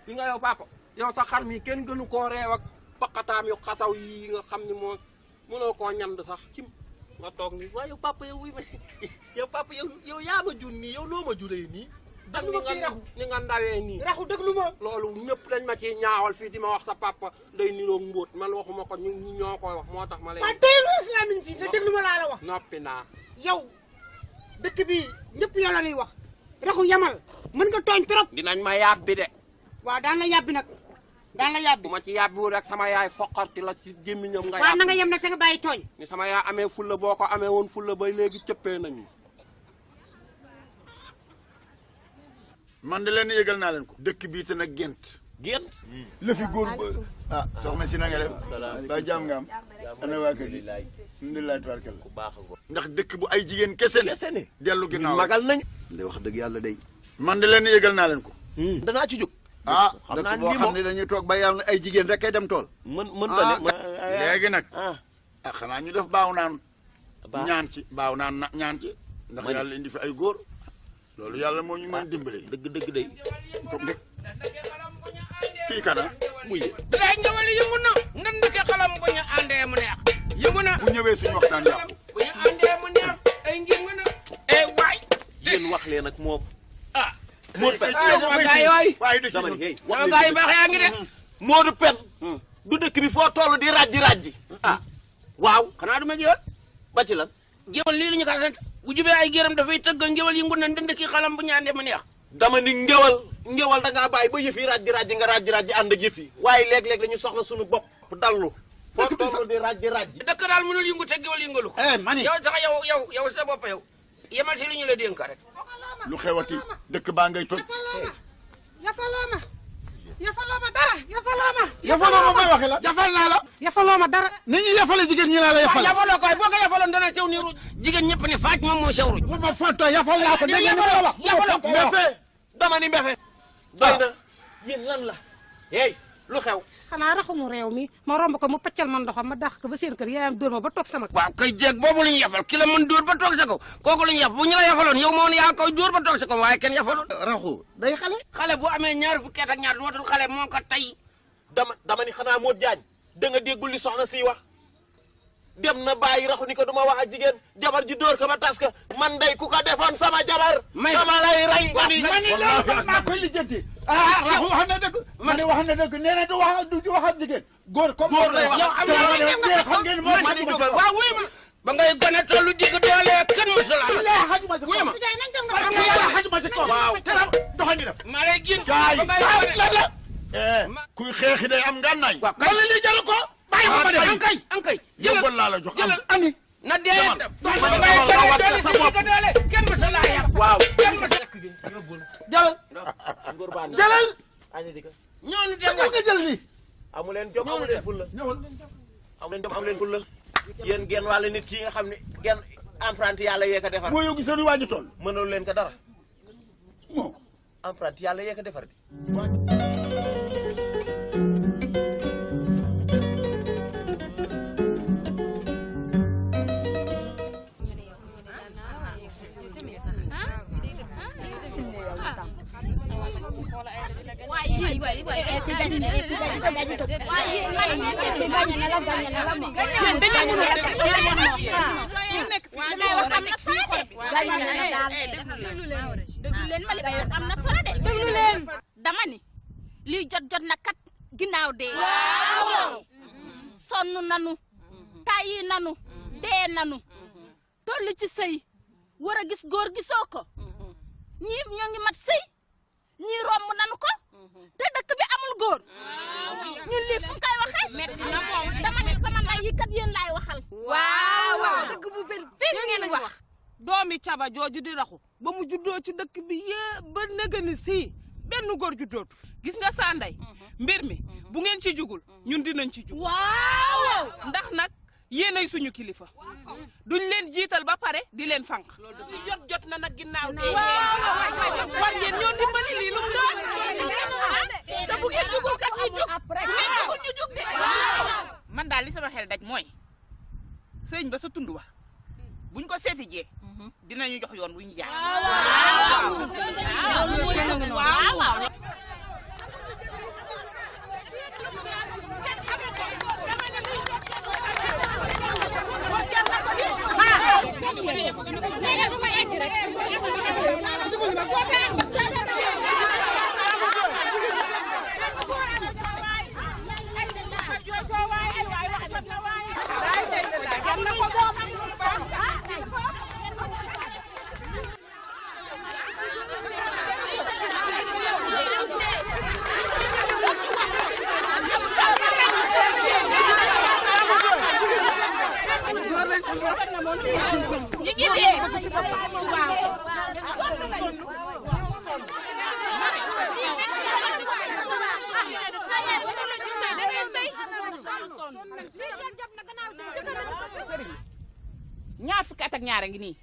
li nga yow papa yow sa xar mi kenn gënu koo reew ak paqataam yu xasaw yi nga xam ni moo mënoo koo ñand sax ci nga toog ni waaye yow papa yow wuy ma yow papa yow yaa ma jur nii yow loo ma juree nii ak ni nga ndawee nii raxu déglu ma loolu ñëpp dañ ma ciy ñaawal fii di ma wax sa papa day niroog mbóot man waxuma ko ñu ñoo koy wax moo tax ma lay waaw teylu islamin fii nga déglu ma laa la wax noppi naa yow dëkk bi ñëpp yow la ñuy wax raxu yamal mën nga tooñ trop dinañ ma yàbbi de waaw daan la yàbbi nag daan la yàbbi bu ma ci yàbbiwul rek sama yaay foqarti la ci gémmiñam nga waaw na nga yem nag te nga bàyyi tooñ ni sama yaay amee fulla boo ko amee woon fulla ba léegi cëppee nañu man de leen yëgal naa leen ko dëkk bii te nag gént lëfi góor ah soxna si na nga def ba jàmm nga am ana waa kër gi alhamdulilah tabarkalla ndax dëkk bu ay jigéen kese ne dellu ginnaaw magal nañu de wax dëgg yàlla day man de leen yëgal naa leen ko danaa ci jóg ah dëkk boo xam ne dañuy toog ba yàlla ay jigéen rek kay dem tool mën léegi nag ah xanaa ñu def baaw naan ñaan ci baaw naan ñaan ci ndax yàlla indi fi ay góor loolu yàlla moo ñu mën dimbale dëgg day kii kana muy bilaay ngewal yëngu na nga ndeke xalam bu ñu àndee mu neex yëngu na bu ñëwee suñu waxtaan yàqu bu ñu àndee mu neex ay ngingu na waay yéen wax leen ak moom Modou Pen sama gaay yooyu dama ni hey sama gaay yu baax yaa ngi de Modou Pen du dëkk bi foo toll di rajji waaw xanaa du ma géwal ba ci lan géwal lii la ñu ko sant bu jubee ay géram dafay tëgg ngewal yëngu na ndënd ki xalam bu ñu àndee mu neex dama ni ngewal da ngaa bàyyi ba yëf yi rajji nga rajji ànd ak yëf yi waaye léeg-léeg dañu soxla suñu bopp dallu foo toll di rajji dëkk daal mënul yëngu te géwal yëngalu ko mani yow sax yow sa bopp yow yemal si li ñu la dénk rek lu xewati dëkk baa ngay toj yafaloo ma dara yafaloo ma may waxe la yafal naa la yafaloo ma dara ni ñu yafale jigéen ñi laa la yafal yafaloo koy boo ko yafaloon dana sew ni ruuj jigéen ñëpp ni faaj moom moo sew ruuj bu ma fonto yafal naa ko dégg nga ma wax mbefe dama ni mbefe doy na yéen lan la hey lu xew xanaa raxumu réew mi ma romb ko mu paccal man ndoxam ma dàq ko ba seen kër yaayam dóor ma ba toog sama waaw kay jéeg boobu la ñu yafal ki la mën dóor ba toog sa kaw kooku la ñu yaf bu ñu la yafaloon yow moo yaa koy dóor ba toog sa kaw waaye kenn yafaloon raxu day xale bu amee ñaari fukki at ak ñaar dootul xale moo ko tey dama ni xanaa Modou Diagne da nga déggul li soxna si wax dem na bàyyi raxu ni ko du ma wax ak jigéen jabar ji dóor ko ba tas ka man day ku ko defoon sama jabar dama lay rey mani loolu maa koy lijjanti raxu wax na dëgg mani wax na dëgg nee na du wax ak jigéen góor comme góor lay wax yow am na xam ngeen moo mani dugal waaw wuy ma ba ngay gone tollu digg doole kenn musula wuy ma xajuma ci kaw waaw doxal ñu def maa lay gin kuy xeexi day am ngànnaay wala li jaru ko bàyyi ko ma def ankay yóbbal laa la jox jëlal ani na dee doole kenn musula yar waaw jalal jalal ñoonu nga jël nii amu leen jom amu leen fulla amu leen fulla yéen genn wàll nit kii nga xam ne genn emprunté yàlla yee ko defar moo yow gisoo ni waaji tool mënul leen ko dara moo emprunté yàlla yee ko defar di dama ni lii jot na kat ginnaaw dee sonn nanu tàyyi nanu dee nanu toll ci sëy war a gis góor gisoo ko ñii ñoo ngi mat sëy ñii romb nanu ko te dëkk bi amul góor ñun lii fu mu koy waxee metti na moom dama ne sama lay yi kat yéen laay waxal waaw dëgg bu bir fii ngeen wax doomi caba jooju di raxu ba mu juddoo ci dëkk bi yëpp ba nëgëni sii benn góor juddootu gis nga saa ndey mbir mi bu ngeen ci jugul ñun dinañ ci jug waaw ndax nag yéenay suñu kilifa duñ leen jiital ba pare di leen fànq li jot na nag ginnaaw dee war ngeen ñoo dimbali lii lu mu doon te bu ngeen jugul kat ñu jug bu ngeen jugul ñu jug de man daal li sama xel daj mooy sëñ ba sa tund wa buñ ko seeti jee dinañu jox yoon bu ñu jaar waaw ñaar fukki at ak ñaar a ngi nii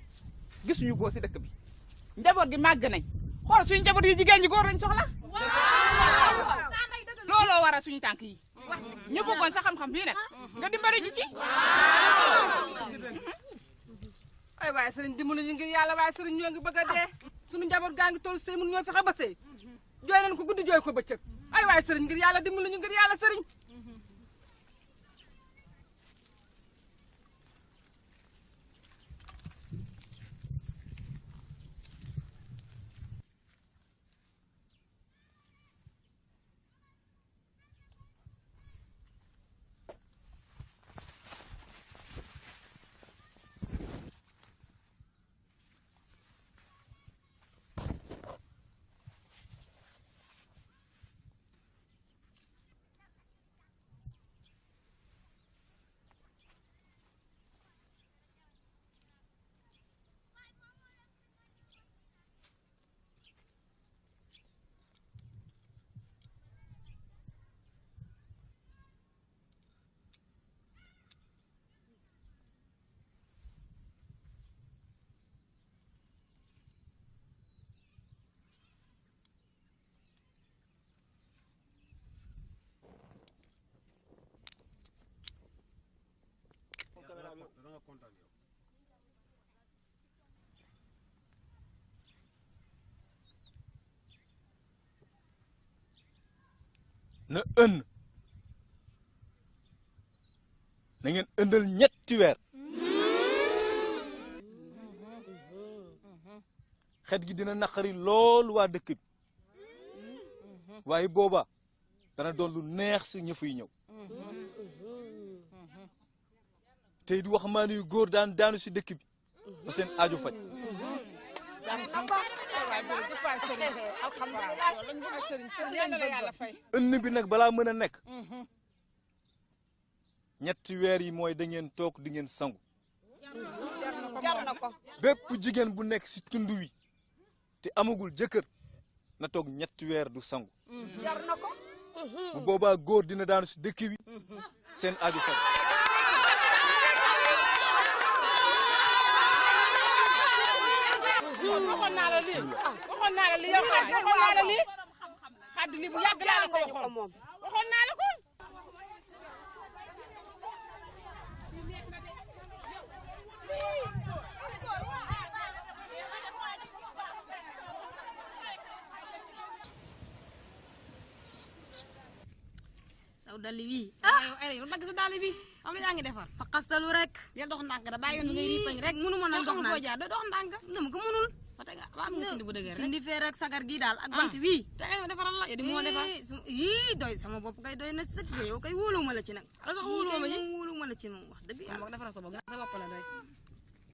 gisuñu góor si dëkk bi njaboot gi màgg nañ xool suñu njaboot yi jigéen ñi góor lañ soxla looloo waral suñu tànk yi ñu bëggoon sa xam-xam bii nag nga dimbali ñu ci ay waaye sëriñ dimbali ñu ngir yàlla waaye sëriñ ñoo ngi bëgg a dee suñu njaboot gaa ngi toll sëy mun ñoo fexe ba sëy jooy nañ ko guddi jooy ko bëccëg ay waaye sëriñ ngir yàlla dimbali ñu ngir yàlla sëriñ na ënn na ngeen ëndal ñetti weer xet gi dina naqari lool waa dëkk bi waaye booba dana doon lu neex si ña fay ñëw tey du waxambaane yu góor daan daanu si dëkk bi ba seen aajo faj ënn bi nag balaa mën a nekk ñetti weer yi mooy da ngeen toog di ngeen sangu jar na ko bépp jigéen bu nekk si tund wi te amagul jëkkër na toog ñetti weer du sangu jar na ko bu boobaa góor dina daanu si dëkk wi seen aajo faj waxoon naa la lii waxoon naa la lii yow Xadi waxoon naa la lii Xadi lii bu yàgg laa la ko waxoon waxoon naa la ko saw dali wi ay dagg sa dali bi am la yaa ngi defar fa xastalu rek del dox ndànk da bàyyi yoon ngay ripañ rek mënu mën a dox ndànk da dox ndànk ngëm ko mënul fa tega am nga tindi bu dëgër rek indi fee rek sagar gi daal ak bant wi te ngay defaral la di moo defar yi doy sama bopp kay doy na sëkk yow kay wóoluwuma la ci nag ala sax wóoluwuma la ci moom wax dëgg yàlla defaral sa bopp la doy